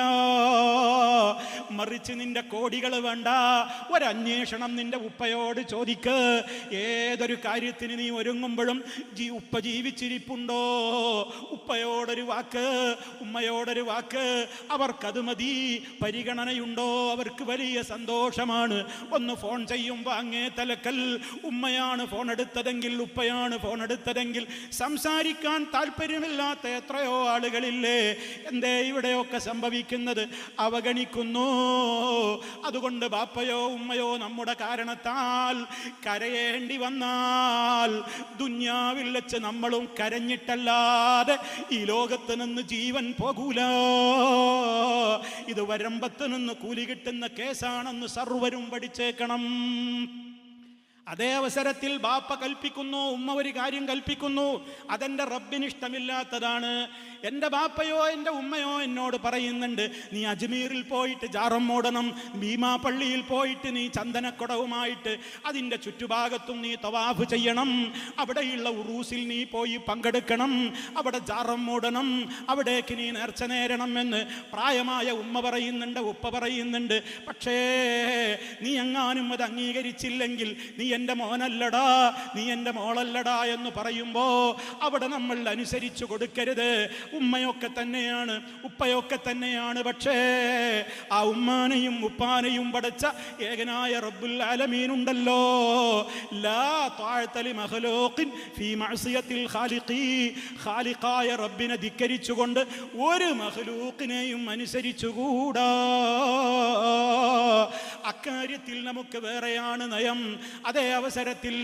മറിച്ച് നിന്റെ കോടികൾ വേണ്ട, ഒരന്വേഷണം നിന്റെ ഉപ്പയോട് ചോദിക്ക്. ഏതൊരു കാര്യത്തിന് നീ ഒരുങ്ങുമ്പോഴും ഉപ്പ ജീവിച്ചിരിപ്പുണ്ടോ? ഉപ്പയോടൊരു വാക്ക്, ഉമ്മയോടൊരു വാക്ക്, അവർക്കത് മതി. പരിഗണനയുണ്ടോ? അവർക്ക് വലിയ സന്തോഷമാണ്. ഒന്ന് ഫോൺ ചെയ്യുമ്പോൾ അങ്ങേ തലക്കൽ ഉമ്മയാണ് ഫോൺ എടുത്തതെങ്കിൽ, ഉപ്പയാണ് ഫോൺ എടുത്തതെങ്കിൽ സംസാരിക്കാൻ താല്പര്യമില്ലാത്ത എത്രയോ ആളുകളില്ലേ? എന്തേ ഇവിടെയൊക്കെ സംഭവിക്കുന്നത്? അവഗണിക്കുന്നു. അതുകൊണ്ട് ബാപ്പയോ ഉമ്മയോ നമ്മുടെ കാരണത്താൽ കരയേണ്ടി വന്നാൽ ദുന്യാവിൽ വെച്ച് നമ്മളും കരഞ്ഞിട്ടല്ലാതെ ഈ ലോകത്ത് നിന്ന് ജീവൻ പോകൂല. ഇത് വരമ്പത്ത് നിന്ന് കൂലി കിട്ടുന്ന കേസാണെന്ന് സർവരും പഠിച്ചേക്കണം. അതേ അവസരത്തിൽ ബാപ്പ കൽപ്പിക്കുന്നു, ഉമ്മ ഒരു കാര്യം കൽപ്പിക്കുന്നു, അതെൻ്റെ റബ്ബിന് ഇഷ്ടമില്ലാത്തതാണ്. എൻ്റെ ബാപ്പയോ എൻ്റെ ഉമ്മയോ എന്നോട് പറയുന്നുണ്ട്, നീ അജ്മീറിൽ പോയിട്ട് ജാറം മൂടണം, ഭീമാ പള്ളിയിൽ പോയിട്ട് നീ ചന്ദനക്കുടവുമായിട്ട് അതിൻ്റെ ചുറ്റുഭാഗത്തും നീ തവാഫ് ചെയ്യണം, അവിടെയുള്ള ഉറൂസിൽ നീ പോയി പങ്കെടുക്കണം, അവിടെ ജാറം മൂടണം, അവിടേക്ക് നീ നേർച്ച നേരണം എന്ന് പ്രായമായ ഉമ്മ പറയുന്നുണ്ട്, ഉപ്പ പറയുന്നുണ്ട്. പക്ഷേ നീ എങ്ങാനും അത് അംഗീകരിച്ചില്ലെങ്കിൽ നീ എൻ്റെ മോനല്ലടാ, നീ എൻ്റെ മോളല്ലടാ എന്ന് പറയുമ്പോൾ അവിടെ നമ്മൾ അനുസരിച്ചു കൊടുക്കരുത്. ഉമ്മയൊക്കെ തന്നെയാണ്, ഉപ്പയൊക്കെ തന്നെയാണ്. പക്ഷേ ആ ഉമ്മാനെയും ഉപ്പാനെയും പടച്ച ഏകനായ റബ്ബുൽ ആലമീൻ ഉണ്ടല്ലോ. ലാ ത്വാഅത ലി മഖ്ലൂഖിൻ ഫീ മഅസിയത്തിൽ ഖാലിഖി. ഖാലിഖായ റബ്ബിനെ ധിക്കരിച്ചുകൊണ്ട് ഒരു മഖ്ലൂഖിനെയും അനുസരിച്ചുകൂടാ. അക്കാര്യത്തിൽ നമുക്ക് വേറെയാണ് നയം. അതേ അവസരത്തിൽ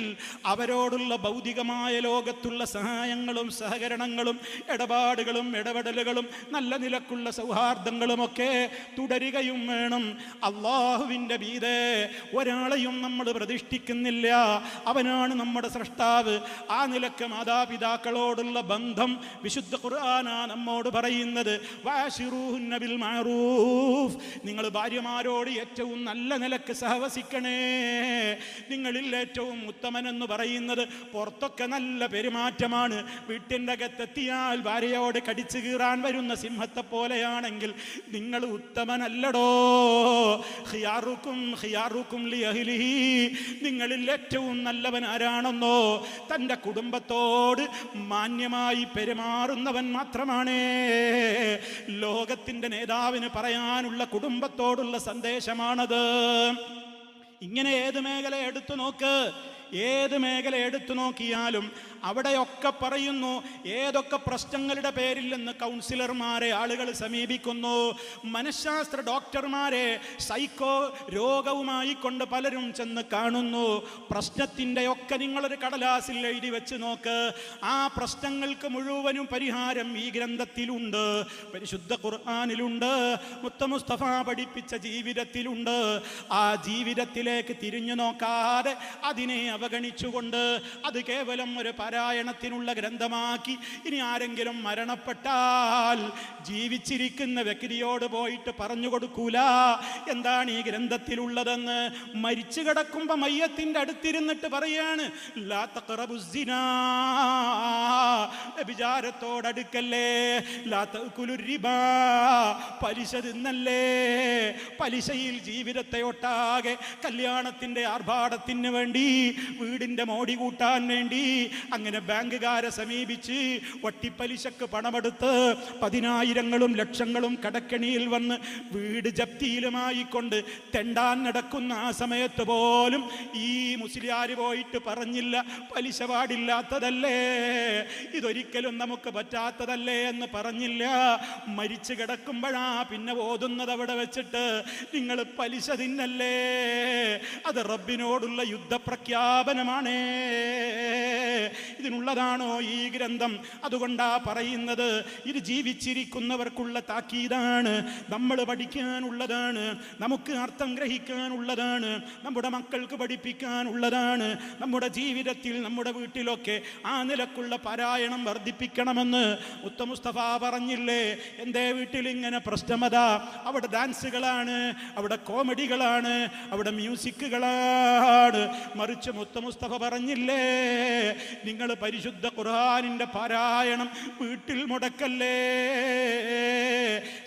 അവരോടുള്ള ഭൗതികമായ ലോകത്തുള്ള സഹായങ്ങളും സഹകരണങ്ങളും ഇടപാടുകളും ഇടപെടലുകളും നല്ല നിലക്കുള്ള സൗഹാർദ്ദങ്ങളുമൊക്കെ തുടരുകയും വേണം. അള്ളാഹുവിൻ്റെ മീതെ ഒരാളെയും നമ്മൾ പ്രതിഷ്ഠിക്കുന്നില്ല, അവനാണ് നമ്മുടെ സ്രഷ്ടാവ്. ആ നിലക്ക് മാതാപിതാക്കളോടുള്ള ബന്ധം വിശുദ്ധ ഖുർആനാ നമ്മോട് പറയുന്നത്. വഅശിറൂഹുന്ന ബിൽ മഅറൂഫ്. നിങ്ങൾ ഭാര്യമാരോട് ഏറ്റവും നല്ല നിലക്ക് സഹവസിക്കണേ. നിങ്ങളിൽ ഏറ്റവും ഉത്തമനെന്ന് പറയുന്നത് പുറത്തൊക്കെ നല്ല പെരുമാറ്റമാണ്, വീട്ടിൻ്റെ അകത്തെത്തിയാൽ ഭാര്യയോട് കടിച്ചു കീറാൻ വരുന്ന സിംഹത്തെ പോലെയാണെങ്കിൽ നിങ്ങൾ ഉത്തമനല്ലടോ. ഖിയാറുക്കും ഖിയാറുക്കും ലിഅഹ്ലിഹി, നിങ്ങളിൽ ഏറ്റവും നല്ലവൻ ആരാണെന്നോ തൻ്റെ കുടുംബത്തോട് മാന്യമായി പെരുമാറുന്നവൻ മാത്രമാണ്. ലോകത്തിൻ്റെ നേതാവിന് പറയാനുള്ള കുടുംബത്തോടുള്ള സന്ദേശമാണത്. ഇങ്ങനെ ഏത് മേഖല എടുത്തു നോക്ക്, ഏത് മേഖല എടുത്തു നോക്കിയാലും അവിടെയൊക്കെ പറയുന്നു ഏതൊക്കെ പ്രശ്നങ്ങളുടെ പേരിൽ നിന്ന് കൗൺസിലർമാരെ ആളുകൾ സമീപിക്കുന്നു, മനഃശാസ്ത്ര ഡോക്ടർമാരെ സൈക്കോ രോഗവുമായി കൊണ്ട് പലരും ചെന്ന് കാണുന്നു. പ്രശ്നത്തിൻ്റെ ഒക്കെ നിങ്ങളൊരു കടലാസിൽ എഴുതി വെച്ച് നോക്ക്. ആ പ്രശ്നങ്ങൾക്ക് മുഴുവനും പരിഹാരം ഈ ഗ്രന്ഥത്തിലുണ്ട്, പരിശുദ്ധ ഖുർആനിലുണ്ട്, മുത്ത മുസ്തഫ പഠിപ്പിച്ച ജീവിതത്തിലുണ്ട്. ആ ജീവിതത്തിലേക്ക് തിരിഞ്ഞു നോക്കാതെ അതിനെ അവഗണിച്ചുകൊണ്ട് അത് കേവലം ഒരു പാരായണത്തിനുള്ള ഗ്രന്ഥമാക്കി ഇനി ആരെങ്കിലും മരണപ്പെട്ടാൽ ജീവിച്ചിരിക്കുന്ന വ്യക്തിയോട് പോയിട്ട് പറഞ്ഞു കൊടുക്കൂല എന്താണ് ഈ ഗ്രന്ഥത്തിലുള്ളതെന്ന്. മരിച്ചു കിടക്കുമ്പോ മയ്യത്തിന്റെ അടുത്തിരുന്നിട്ട് പറയാണ് ലാ തഖറബുസ്സിനാ, വ്യഭിചാരത്തോടടുക്കല്ലേ, ലാ തഅകുലു റിബാ, പലിശ തിന്നല്ലേ. പലിശയിൽ ജീവിതത്തെ ഒട്ടാകെ കല്യാണത്തിന്റെ ആർഭാടത്തിന് വേണ്ടി, വീടിന്റെ മോടി കൂട്ടാൻ വേണ്ടി അങ്ങനെ ബാങ്കുകാരെ സമീപിച്ച് വട്ടിപ്പലിശക്ക് പണമെടുത്ത് പതിനായിരങ്ങളും ലക്ഷങ്ങളും കടക്കണിയിൽ വന്ന് വീട് ജപ്തിയിലുമായി കൊണ്ട് തെണ്ടാൻ നടക്കുന്ന ആ സമയത്ത് പോലും ഈ മുസ്ലിയാര് പോയിട്ട് പറഞ്ഞില്ല പലിശ പാടില്ലാത്തതല്ലേ, ഇതൊരിക്കലും നമുക്ക് പറ്റാത്തതല്ലേ എന്ന് പറഞ്ഞില്ല. മരിച്ചു കിടക്കുമ്പോഴാ പിന്നെ ഓതുന്നത് അവിടെ വെച്ചിട്ട് നിങ്ങൾ പലിശ തിന്നല്ലേ. അത് റബ്ബിനോടുള്ള യുദ്ധപ്രഖ്യാപനമാണ്. ഇതിനുള്ളതാണോ ഈ ഗ്രന്ഥം? അതുകൊണ്ടാ പറയുന്നത് ഇത് ജീവിച്ചിരിക്കുന്നവർക്കുള്ള താക്കീതാണ്, നമ്മൾ പഠിക്കാനുള്ളതാണ്, നമുക്ക് അർത്ഥം ഗ്രഹിക്കാനുള്ളതാണ്, നമ്മുടെ മക്കൾക്ക് പഠിപ്പിക്കാനുള്ളതാണ്. നമ്മുടെ ജീവിതത്തിൽ നമ്മുടെ വീട്ടിലൊക്കെ ആ നിലക്കുള്ള പാരായണം വർദ്ധിപ്പിക്കണമെന്ന് മുത്ത മുസ്തഫ പറഞ്ഞില്ലേ. എൻ്റെ വീട്ടിൽ ഇങ്ങനെ പ്രശ്നമതാ, അവിടെ ഡാൻസുകളാണ്, അവിടെ കോമഡികളാണ്, അവിടെ മ്യൂസിക്കുകളാണ്. മറിച്ച് മുത്ത മുസ്തഫ പറഞ്ഞില്ലേ നിങ്ങൾ പരിശുദ്ധ ഖുർആനിന്റെ പാരായണം വീട്ടിൽ മുടക്കല്ലേ.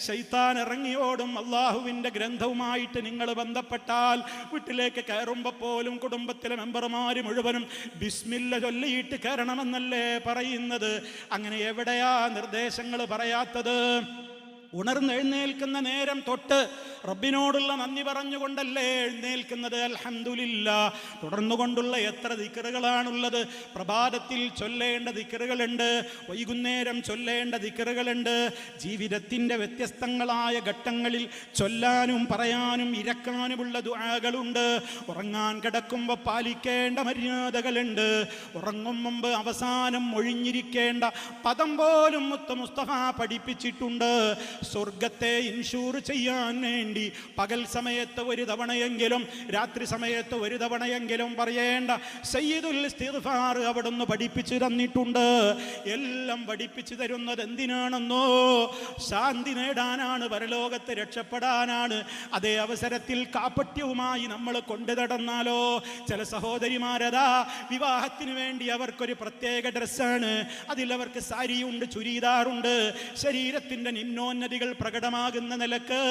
ശൈത്താൻ ഇറങ്ങിയോടും അള്ളാഹുവിൻ്റെ ഗ്രന്ഥവുമായിട്ട് നിങ്ങൾ ബന്ധപ്പെട്ടാൽ വീട്ടിലേക്ക് കയറുമ്പോൾ പോലും കുടുംബത്തിലെ മെമ്പർമാർ മുഴുവനും ബിസ്മില്ല ചൊല്ലിയിട്ട് കയറണമെന്നല്ലേ പറയുന്നത്. അങ്ങനെ എവിടെയാ നിർദ്ദേശങ്ങൾ പറയാത്തത്? ഉണർന്നെഴുന്നേൽക്കുന്ന നേരം തൊട്ട് റബ്ബിനോടുള്ള നന്ദി പറഞ്ഞുകൊണ്ടല്ലേ എഴുന്നേൽക്കുന്നത്. അൽഹംദുലില്ലാ. തുടർന്നുകൊണ്ടുള്ള എത്ര ദിക്റുകളാണുള്ളത്. പ്രഭാതത്തിൽ ചൊല്ലേണ്ട ദിക്റുകളുണ്ട്, വൈകുന്നേരം ചൊല്ലേണ്ട ദിക്റുകളുണ്ട്. ജീവിതത്തിൻ്റെ വ്യത്യസ്തങ്ങളായ ഘട്ടങ്ങളിൽ ചൊല്ലാനും പറയാനും ഇരക്കാനുമുള്ള ദുആകളുണ്ട്. ഉറങ്ങാൻ കിടക്കുമ്പോൾ പാലിക്കേണ്ട മര്യാദകളുണ്ട്. ഉറങ്ങും മുമ്പ് അവസാനം ഒഴിഞ്ഞിരിക്കേണ്ട പദം പോലും മുത്ത മുസ്തഫ പഠിപ്പിച്ചിട്ടുണ്ട്. സ്വർഗത്തെ ഇൻഷൂർ ചെയ്യാൻ വേണ്ടി പകൽ സമയത്ത് ഒരു തവണയെങ്കിലും രാത്രി സമയത്ത് ഒരു തവണയെങ്കിലും പറയേണ്ട സയ്യിദുൽ ഇസ്തിഗ്ഫാർ അവിടുന്ന് പഠിപ്പിച്ചു തന്നിട്ടുണ്ട്. എല്ലാം പഠിപ്പിച്ചു തരുന്നത് എന്തിനാണെന്നോ? ശാന്തി നേടാനാണ്, പരലോകത്ത് രക്ഷപ്പെടാനാണ്. അതേ അവസരത്തിൽ കാപട്യവുമായി നമ്മൾ കൊണ്ടു നടന്നാലോ? ചില സഹോദരിമാരതാ വിവാഹത്തിന് വേണ്ടി അവർക്കൊരു പ്രത്യേക ഡ്രസ്സാണ്, അതിലവർക്ക് സാരിയുണ്ട്, ചുരിദാറുണ്ട്. ശരീരത്തിൻ്റെ നിമ്നോന്നതികൾ പ്രകടമാകുന്ന നിലക്ക്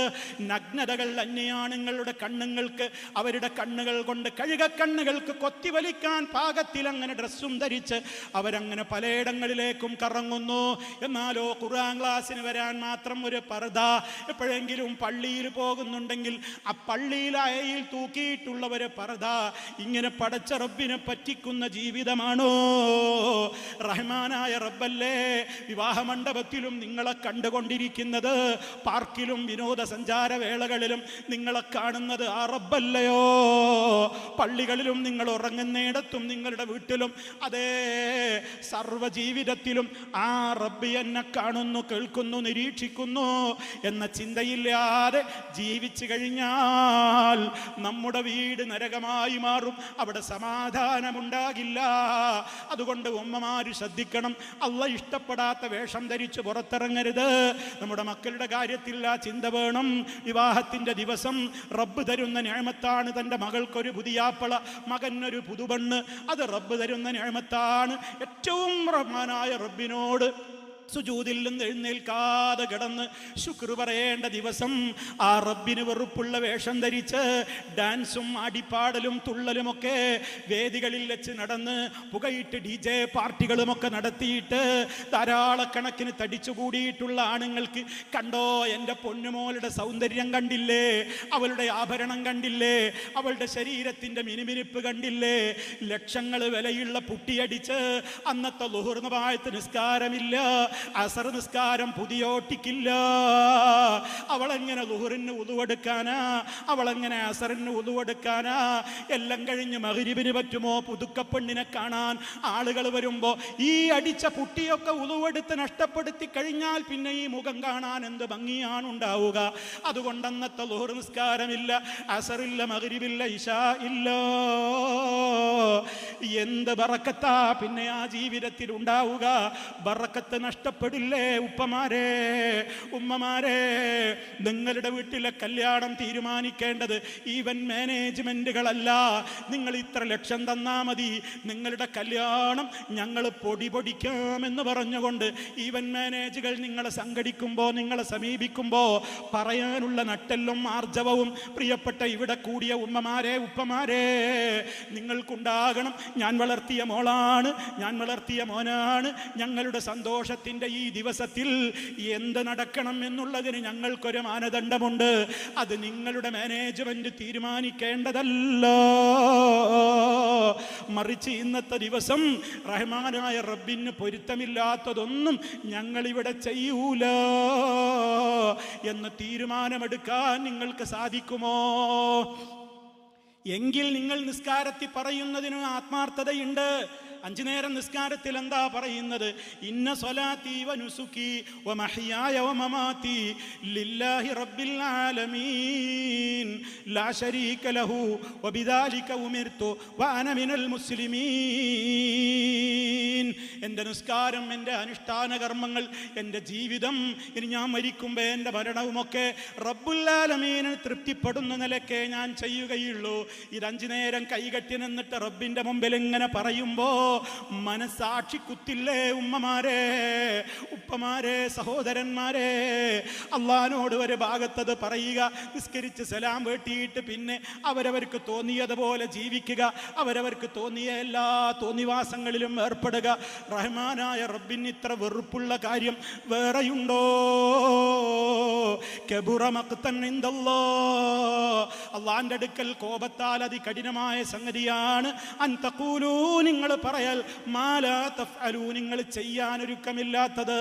നഗ്നതകൾ അന്യാണുങ്ങളുടെ കണ്ണുങ്ങൾക്ക്, അവരുടെ കണ്ണുകൾ കൊണ്ട് കഴുകക്കണ്ണുകൾക്ക് കൊത്തിവലിക്കാൻ പാകത്തിൽ അങ്ങനെ ഡ്രസ്സും ധരിച്ച് അവരങ്ങനെ പലയിടങ്ങളിലേക്കും കറങ്ങുന്നു. എന്നാലോ ഖുർആൻ ക്ലാസ്സിന് വരാൻ മാത്രം ഒരു പർദ, എപ്പോഴെങ്കിലും പള്ളിയിൽ പോകുന്നുണ്ടെങ്കിൽ ആ പള്ളിയിൽ അയയിൽ തൂക്കിയിട്ടുള്ള ഒരു പർദ. ഇങ്ങനെ പടച്ച റബ്ബിനെ പറ്റിക്കുന്ന ജീവിതമാണോ? റഹ്മാനായ റബ്ബല്ലേ വിവാഹ മണ്ഡപത്തിലും നിങ്ങളെ കണ്ടുകൊണ്ടിരിക്കുന്നത്, പാർക്കിലും വിനോദസഞ്ചാര വേളകളിലും നിങ്ങളെ കാണുന്നത് ആ റബ്ബല്ലയോ? പള്ളികളിലും നിങ്ങൾ ഉറങ്ങുന്നിടത്തും നിങ്ങളുടെ വീട്ടിലും അതേ സർവ്വജീവിതത്തിലും ആ റബ്ബ് എന്നെ കാണുന്നു, കേൾക്കുന്നു, നിരീക്ഷിക്കുന്നു എന്ന ചിന്തയില്ലാതെ ജീവിച്ചു കഴിഞ്ഞാൽ നമ്മുടെ വീട് നരകമായി മാറും, അവിടെ സമാധാനമുണ്ടാകില്ല. അതുകൊണ്ട് ഉമ്മമാര് ശ്രദ്ധിക്കണം, അള്ളാഹ് ഇഷ്ടപ്പെടാത്ത വേഷം ധരിച്ച് പുറത്തിറങ്ങരുത്. നമ്മുടെ മക്കളുടെ കാര്യത്തിൽ ആ ചിന്ത വേണം. വിവാഹ വിവാഹത്തിൻ്റെ ദിവസം റബ്ബ് തരുന്ന നിഅമത്താണ്. തൻ്റെ മകൾക്കൊരു പുതിയാപ്പള, മകനൊരു പുതുപെണ്ണ്, അത് റബ്ബ് തരുന്ന നിഅമത്താണ്. ഏറ്റവും റഹ്മാനായ റബ്ബിനോട് സുജൂദിൽ നിന്ന് എഴുന്നേൽക്കാതെ കിടന്ന് ശുക്ർ പറയേണ്ട ദിവസം, ആ റബ്ബിന് വെറുപ്പുള്ള വേഷം ധരിച്ച് ഡാൻസും ആടിപ്പാടലും തുള്ളലുമൊക്കെ വേദികളിൽ വെച്ച് നടന്ന് പുകയിട്ട് DJ പാർട്ടികളുമൊക്കെ നടത്തിയിട്ട് ധാരാളക്കണക്കിന് തടിച്ചുകൂടിയിട്ടുള്ള ആണുങ്ങൾക്ക് കണ്ടോ എൻ്റെ പൊന്നുമോളുടെ സൗന്ദര്യം കണ്ടില്ലേ, അവളുടെ ആഭരണം കണ്ടില്ലേ, അവളുടെ ശരീരത്തിൻ്റെ മിനുമിനുപ്പ് കണ്ടില്ലേ, ലക്ഷങ്ങൾ വിലയുള്ള പുട്ടിയടിച്ച് അന്നത്തെ ളുഹുർ നമാഅത്ത് നിസ്കാരമില്ല, അസർ നിസ്കാരം പുതിയോട്ടിക്കില്ല. അവളെങ്ങനെ ളുഹുറിന് ഉളുവെടുക്കാനാ, അവളെങ്ങനെ അസറിന് ഉളുവെടുക്കാനാ? എല്ലാം കഴിഞ്ഞ് മഗ്രിബിന് പറ്റുമോ പുതുക്കപ്പെണ്ണിനെ കാണാൻ ആളുകൾ വരുമ്പോൾ ഈ അടിച്ച പുട്ടിയൊക്കെ ഉളുവെടുത്ത് നഷ്ടപ്പെടുത്തി കഴിഞ്ഞാൽ പിന്നെ ഈ മുഖം കാണാൻ എന്ത് ഭംഗിയാണ് ഉണ്ടാവുക? അതുകൊണ്ട് അന്നത്തെ ളുഹുർ നിസ്കാരമില്ല, അസറില്ല, മഗ്രിബില്ല, ഇശാ ഇല്ല. എന്ത് ബറക്കത്താ പിന്നെ ആ ജീവിതത്തിൽ ഉണ്ടാവുക? ബറക്കത്ത് നഷ്ടപ്പെടില്ലേ? ഉപ്പമാരെ, ഉമ്മമാരെ, നിങ്ങളുടെ വീട്ടിലെ കല്യാണം തീരുമാനിക്കേണ്ടത് ഈവന്റ് മാനേജ്മെന്റുകളല്ല. നിങ്ങൾ ഇത്ര ലക്ഷം തന്നാ മതി, നിങ്ങളുടെ കല്യാണം ഞങ്ങൾ പൊടിക്കാമെന്ന് പറഞ്ഞുകൊണ്ട് ഈവന്റ് മാനേജുകൾ നിങ്ങളെ സംഘടിക്കുമ്പോൾ, നിങ്ങളെ സമീപിക്കുമ്പോൾ പറയാനുള്ള നട്ടെല്ലും ആർജവവും പ്രിയപ്പെട്ട ഇവിടെ കൂടിയ ഉമ്മമാരെ, ഉപ്പമാരെ നിങ്ങൾക്കുണ്ടാകണം. ഞാൻ വളർത്തിയ മോളാണ്, ഞാൻ വളർത്തിയ മോനാണ്, ഞങ്ങളുടെ സന്തോഷത്തിൻ്റെ ഈ ദിവസത്തിൽ എന്ത് നടക്കണം എന്നുള്ളതിന് ഞങ്ങൾക്കൊരു മാനദണ്ഡമുണ്ട്. അത് നിങ്ങളുടെ മാനേജ്മെന്റ് തീരുമാനിക്കേണ്ടതല്ല. മറിച്ച് ഇന്നത്തെ ദിവസം റഹ്മാനായ റബ്ബിന് പൊരുത്തമില്ലാത്തതൊന്നും ഞങ്ങളിവിടെ ചെയ്യൂല എന്ന് തീരുമാനമെടുക്കാൻ നിങ്ങൾക്ക് സാധിക്കുമോ? എങ്കിൽ നിങ്ങൾ നിസ്കാരത്തിൽ പറയുന്നതിന് ആത്മാർത്ഥതയുണ്ട്. 5 നേരം നിസ്കാരത്തിൽ എന്താ പറയുന്നത്? ഇന്ന സ്വലാത്തി വ നുസുക്കി വ മഹ്യായ വ മമാതി ലില്ലാഹി റബ്ബിൽ ആലമീൻ ലാ ശരീക ലഹു വ ബിദാലിക ഉമിർതു വ അന മിനൽ മുസ്ലിമീൻ. എൻ്റെ നിസ്കാരം, എൻ്റെ അനുഷ്ഠാന കർമ്മങ്ങൾ, എൻ്റെ ജീവിതം, ഇനി ഞാൻ മരിക്കുമ്പോൾ എൻ്റെ മരണവുമൊക്കെ റബ്ബുൽ ആലമീന് തൃപ്തിപ്പെടുന്ന നിലയ്ക്കേ ഞാൻ ചെയ്യുകയുള്ളൂ. ഇത് 5 നേരം കൈകെട്ടി നിന്നിട്ട് റബ്ബിൻ്റെ മുമ്പിൽ ഇങ്ങനെ പറയുമ്പോൾ മനസാക്ഷി കുത്തില്ലേ? ഉമ്മമാരെ, ഉപ്പമാരെ, സഹോദരന്മാരെ, അള്ളാഹിനോട് ഒരു ഭാഗത്തത് പറയുക, നിസ്കരിച്ച് സലാം വീട്ടിയിട്ട് പിന്നെ അവരവർക്ക് തോന്നിയതുപോലെ ജീവിക്കുക, അവരവർക്ക് തോന്നിയ എല്ലാ തോന്നിവാസങ്ങളിലും ഏർപ്പെടുക. റഹ്മാനായ റബ്ബിന് ഇത്ര വെറുപ്പുള്ള കാര്യം വേറെയുണ്ടോ? കബുറ മഖ്തൻ ഇൻദല്ലാഹ്, അള്ളാഹിന്റെ അടുക്കൽ കോപത്താൽ അതികഠിനമായ സംഗതിയാണ്. അൻ തഖൂലൂ, നിങ്ങൾ പറയാൽ, മാ ലാ തഫ്അലൂ, നിങ്ങൾ ചെയ്യാനൊരുക്കമില്ലാത്തത്.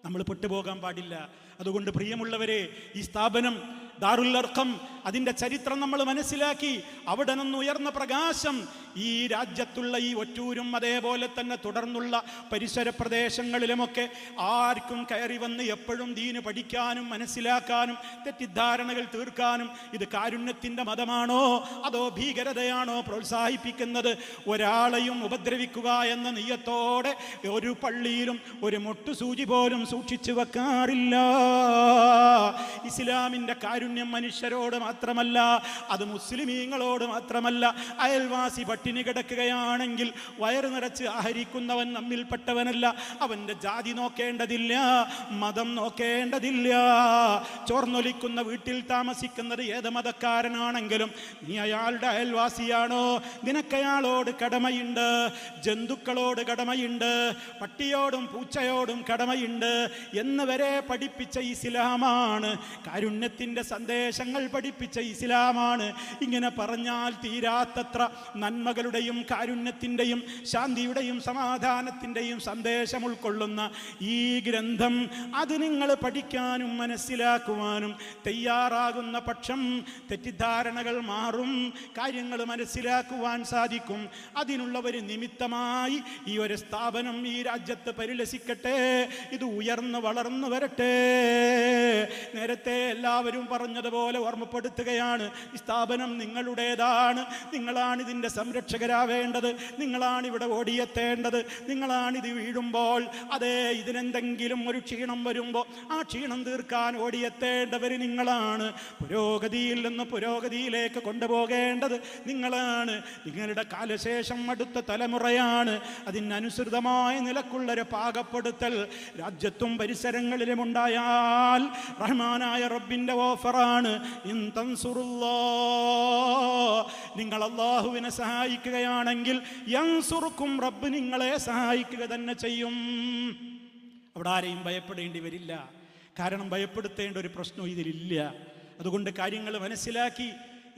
നമ്മൾ പെട്ടുപോകാൻ പാടില്ല. അതുകൊണ്ട് പ്രിയമുള്ളവരെ, ഈ സ്ഥാപനം ദാറുൽ അർഖം, അതിൻ്റെ ചരിത്രം നമ്മൾ മനസ്സിലാക്കി. അവിടെ നിന്ന് ഉയർന്ന പ്രകാശം ഈ രാജ്യത്തുള്ള ഈ ഒറ്റൂരും അതേപോലെ തന്നെ തുടർന്നുള്ള പരിസര പ്രദേശങ്ങളിലുമൊക്കെ ആർക്കും കയറി വന്ന് എപ്പോഴും ദീന് പഠിക്കാനും മനസ്സിലാക്കാനും തെറ്റിദ്ധാരണകൾ തീർക്കാനും. ഇത് കാരുണ്യത്തിൻ്റെ മതമാണോ അതോ ഭീകരതയാണോ പ്രോത്സാഹിപ്പിക്കുന്നത്? ഒരാളെയും ഉപദ്രവിക്കുക എന്ന നിയ്യത്തോടെ ഒരു പള്ളിയിലും ഒരു മുട്ടുസൂചി പോലും സൂക്ഷിച്ചു വെക്കാറില്ല. ഇസ്ലാമിൻ്റെ കാരുണ്യം മനുഷ്യരോട് മാത്രമല്ല, അത് മുസ്ലിമീങ്ങളോട് മാത്രമല്ല. അയൽവാസി പട്ടിണി കിടക്കുകയാണെങ്കിൽ വയറ് നിറച്ച് ആഹരിക്കുന്നവൻ നമ്മിൽപ്പെട്ടവനല്ല. അവൻ്റെ ജാതി നോക്കേണ്ടതില്ല, മതം നോക്കേണ്ടതില്ല. ചോർന്നൊലിക്കുന്ന വീട്ടിൽ താമസിക്കുന്നത് ഏത് മതക്കാരനാണെങ്കിലും നീ അയാളുടെ അയൽവാസിയാണോ? നിനക്കയാളോട് കടമയുണ്ട്, ജന്തുക്കളോട് കടമയുണ്ട്, പട്ടിയോടും പൂച്ചയോടും കടമയുണ്ട് എന്ന് വരെ പഠിപ്പിച്ച ഇസ്ലാമാണ്. കാരുണ്യത്തിൻ്റെ സന്ദേശങ്ങൾ പഠിപ്പിച്ച ഇസ്ലാമാണ്. ഇങ്ങനെ പറഞ്ഞാൽ തീരാത്തത്ര നന്മകളുടെയും കാരുണ്യത്തിൻ്റെയും ശാന്തിയുടെയും സമാധാനത്തിൻ്റെയും സന്ദേശം ഉൾക്കൊള്ളുന്ന ഈ ഗ്രന്ഥം, അത് നിങ്ങൾ പഠിക്കാനും മനസ്സിലാക്കുവാനും തയ്യാറാകുന്ന പക്ഷം തെറ്റിദ്ധാരണകൾ മാറും, കാര്യങ്ങൾ മനസ്സിലാക്കുവാൻ സാധിക്കും. അതിനുള്ള ഒരു നിമിത്തമായി ഈ ഒരു സ്ഥാപനം ഈ രാജ്യത്ത് പരിലസിക്കട്ടെ, ഇത് ഉയർന്നു വളർന്നു വരട്ടെ. നേരത്തെ എല്ലാവരും പറഞ്ഞതുപോലെ ഓർമ്മപ്പെടുത്തുകയാണ്, ഈ സ്ഥാപനം നിങ്ങളുടേതാണ്. നിങ്ങളാണ് ഇതിൻ്റെ സംരക്ഷകരാവേണ്ടത്. നിങ്ങളാണ് ഇവിടെ ഓടിയെത്തേണ്ടത്. നിങ്ങളാണിത് വീഴുമ്പോൾ, അതേ ഇതിനെന്തെങ്കിലും ഒരു ക്ഷീണം വരുമ്പോൾ ആ ക്ഷീണം തീർക്കാൻ ഓടിയെത്തേണ്ടവർ നിങ്ങളാണ്. പുരോഗതിയിൽ നിന്ന് പുരോഗതിയിലേക്ക് കൊണ്ടുപോകേണ്ടത് നിങ്ങളാണ്. നിങ്ങളുടെ കാലശേഷം അടുത്ത തലമുറയാണ്. അതിനനുസൃതമായ നിലക്കുള്ളൊരു പാകപ്പെടുത്തൽ രാജ്യത്തും പരിസരങ്ങളിലും ഉണ്ടായാൽ റഹ്മാനായ റബ്ബിൻ്റെ ഓഫറാണ്, ഇൻ തൻസുറുല്ലാഹ്, നിങ്ങൾ അല്ലാഹുവിനെ സഹായിക്കുകയാണെങ്കിൽ യൻസുറുക്കും, റബ്ബ് നിങ്ങളെ സഹായിക്കുക തന്നെ ചെയ്യും. അവിടെ ആരെയും ഭയപ്പെടേണ്ടി വരില്ല. കാരണം ഭയപ്പെടുത്തേണ്ട ഒരു പ്രശ്നവും ഇതിലില്ല. അതുകൊണ്ട് കാര്യങ്ങൾ മനസ്സിലാക്കി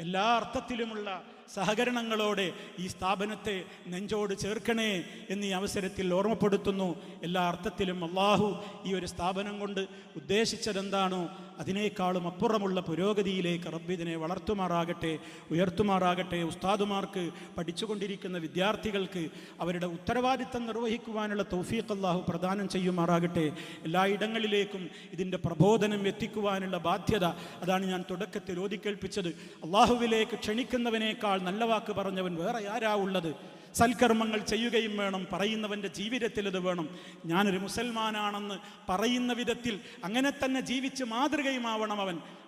എല്ലാ അർത്ഥത്തിലുമുള്ള സഹകരണങ്ങളോടെ ഈ സ്ഥാപനത്തെ നെഞ്ചോട് ചേർക്കണേ എന്ന് ഈ അവസരത്തിൽ ഓർമ്മപ്പെടുത്തുന്നു. എല്ലാ അർത്ഥത്തിലും അള്ളാഹു ഈ ഒരു സ്ഥാപനം കൊണ്ട് ഉദ്ദേശിച്ചതെന്താണോ അതിനേക്കാളും അപ്പുറമുള്ള പുരോഗതിയിലേക്ക് റബ്ബ് ഇതിനെ വളർത്തുമാറാകട്ടെ, ഉയർത്തുമാറാകട്ടെ. ഉസ്താദുമാർക്ക്, പഠിച്ചുകൊണ്ടിരിക്കുന്ന വിദ്യാർത്ഥികൾക്ക് അവരുടെ ഉത്തരവാദിത്തം നിർവഹിക്കുവാനുള്ള തൗഫീഖ് അള്ളാഹു പ്രദാനം ചെയ്യുമാറാകട്ടെ. എല്ലായിടങ്ങളിലേക്കും ഇതിൻ്റെ പ്രബോധനം എത്തിക്കുവാനുള്ള ബാധ്യത, അതാണ് ഞാൻ തുടക്കത്തിൽ ഓതിക്കേൾപ്പിച്ചത്. അള്ളാഹുവിലേക്ക് ക്ഷണിക്കുന്നവനേക്കാൾ നല്ല വാക്ക് പറഞ്ഞവൻ വേറെ ആരാ ഉള്ളത്? സൽക്കർമ്മങ്ങൾ ചെയ്യുകയും വേണം, പറയുന്നവൻ്റെ ജീവിതത്തിൽ അത് വേണം. ഞാനൊരു മുസൽമാനാണെന്ന് പറയുന്ന വിധത്തിൽ അങ്ങനെ തന്നെ ജീവിച്ച് മാതൃകയുമാവണം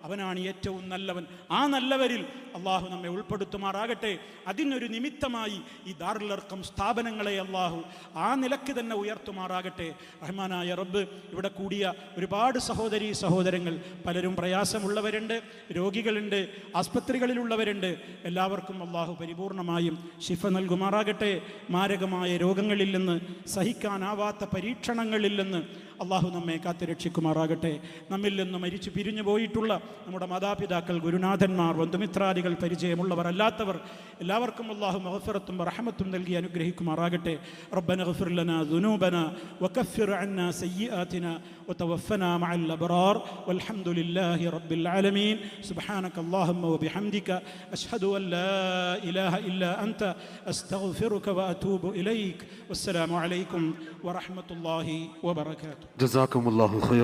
അവനാണ് ഏറ്റവും നല്ലവൻ. ആ നല്ലവരിൽ അള്ളാഹു നമ്മെ ഉൾപ്പെടുത്തുമാറാകട്ടെ. അതിനൊരു നിമിത്തമായി ഈ ദാറുൽ അർഖം സ്ഥാപനങ്ങളെ അള്ളാഹു ആ നിലക്ക് തന്നെ ഉയർത്തുമാറാകട്ടെ. റഹ്മാനായ റബ്ബ്, ഇവിടെ കൂടിയ ഒരുപാട് സഹോദരീ സഹോദരങ്ങൾ, പലരും പ്രയാസമുള്ളവരുണ്ട്, രോഗികളുണ്ട്, ആസ്പത്രികളിലുള്ളവരുണ്ട്. എല്ലാവർക്കും അള്ളാഹു പരിപൂർണമായും ശിഫ നൽകുമാറാകട്ടെ. മാരകമായ രോഗങ്ങളിൽ നിന്ന്, സഹിക്കാനാവാത്ത പരീക്ഷണങ്ങളിൽ നിന്ന് അള്ളാഹു നമ്മെ കാത്തുരക്ഷിക്കുമാറാകട്ടെ. നമ്മിൽ നിന്ന് മരിച്ചു പിരിഞ്ഞു പോയിട്ടുള്ള നമ്മുടെ മാതാപിതാക്കൾ, ഗുരുനാഥന്മാർ, ബന്ധുമിത്രാദികൾ, പരിചയമുള്ളവർ അല്ലാത്തവർ എല്ലാവർക്കും അള്ളാഹു മഗ്ഫിറത്തും റഹ്മത്തും നൽകി അനുഗ്രഹിക്കുമാറാകട്ടെ. റബ്ബന ഗ്ഫിർ ലനാ ദുനൂബനാ വകഫിർ അന്നാ സയ്യിആതിനാ വതവഫനാ മഅൽ അബ്റാർ വൽഹംദുലില്ലാഹി റബ്ബിൽ ആലമീൻ. സുബ്ഹാനക അല്ലാഹുമ്മ വബിഹംദിക അശ്ഹദു അൻ ലാ ഇലാഹ ഇല്ലാ അൻത അസ്തഗ്ഫിറുക വഅതൂബു ഇലൈക്. വസ്സലാമു അലൈക്കും വറഹ്മത്തുള്ളാഹി വബറകാതുഹു. ജസാക്കുമുല്ലാഹു ഖൈർ.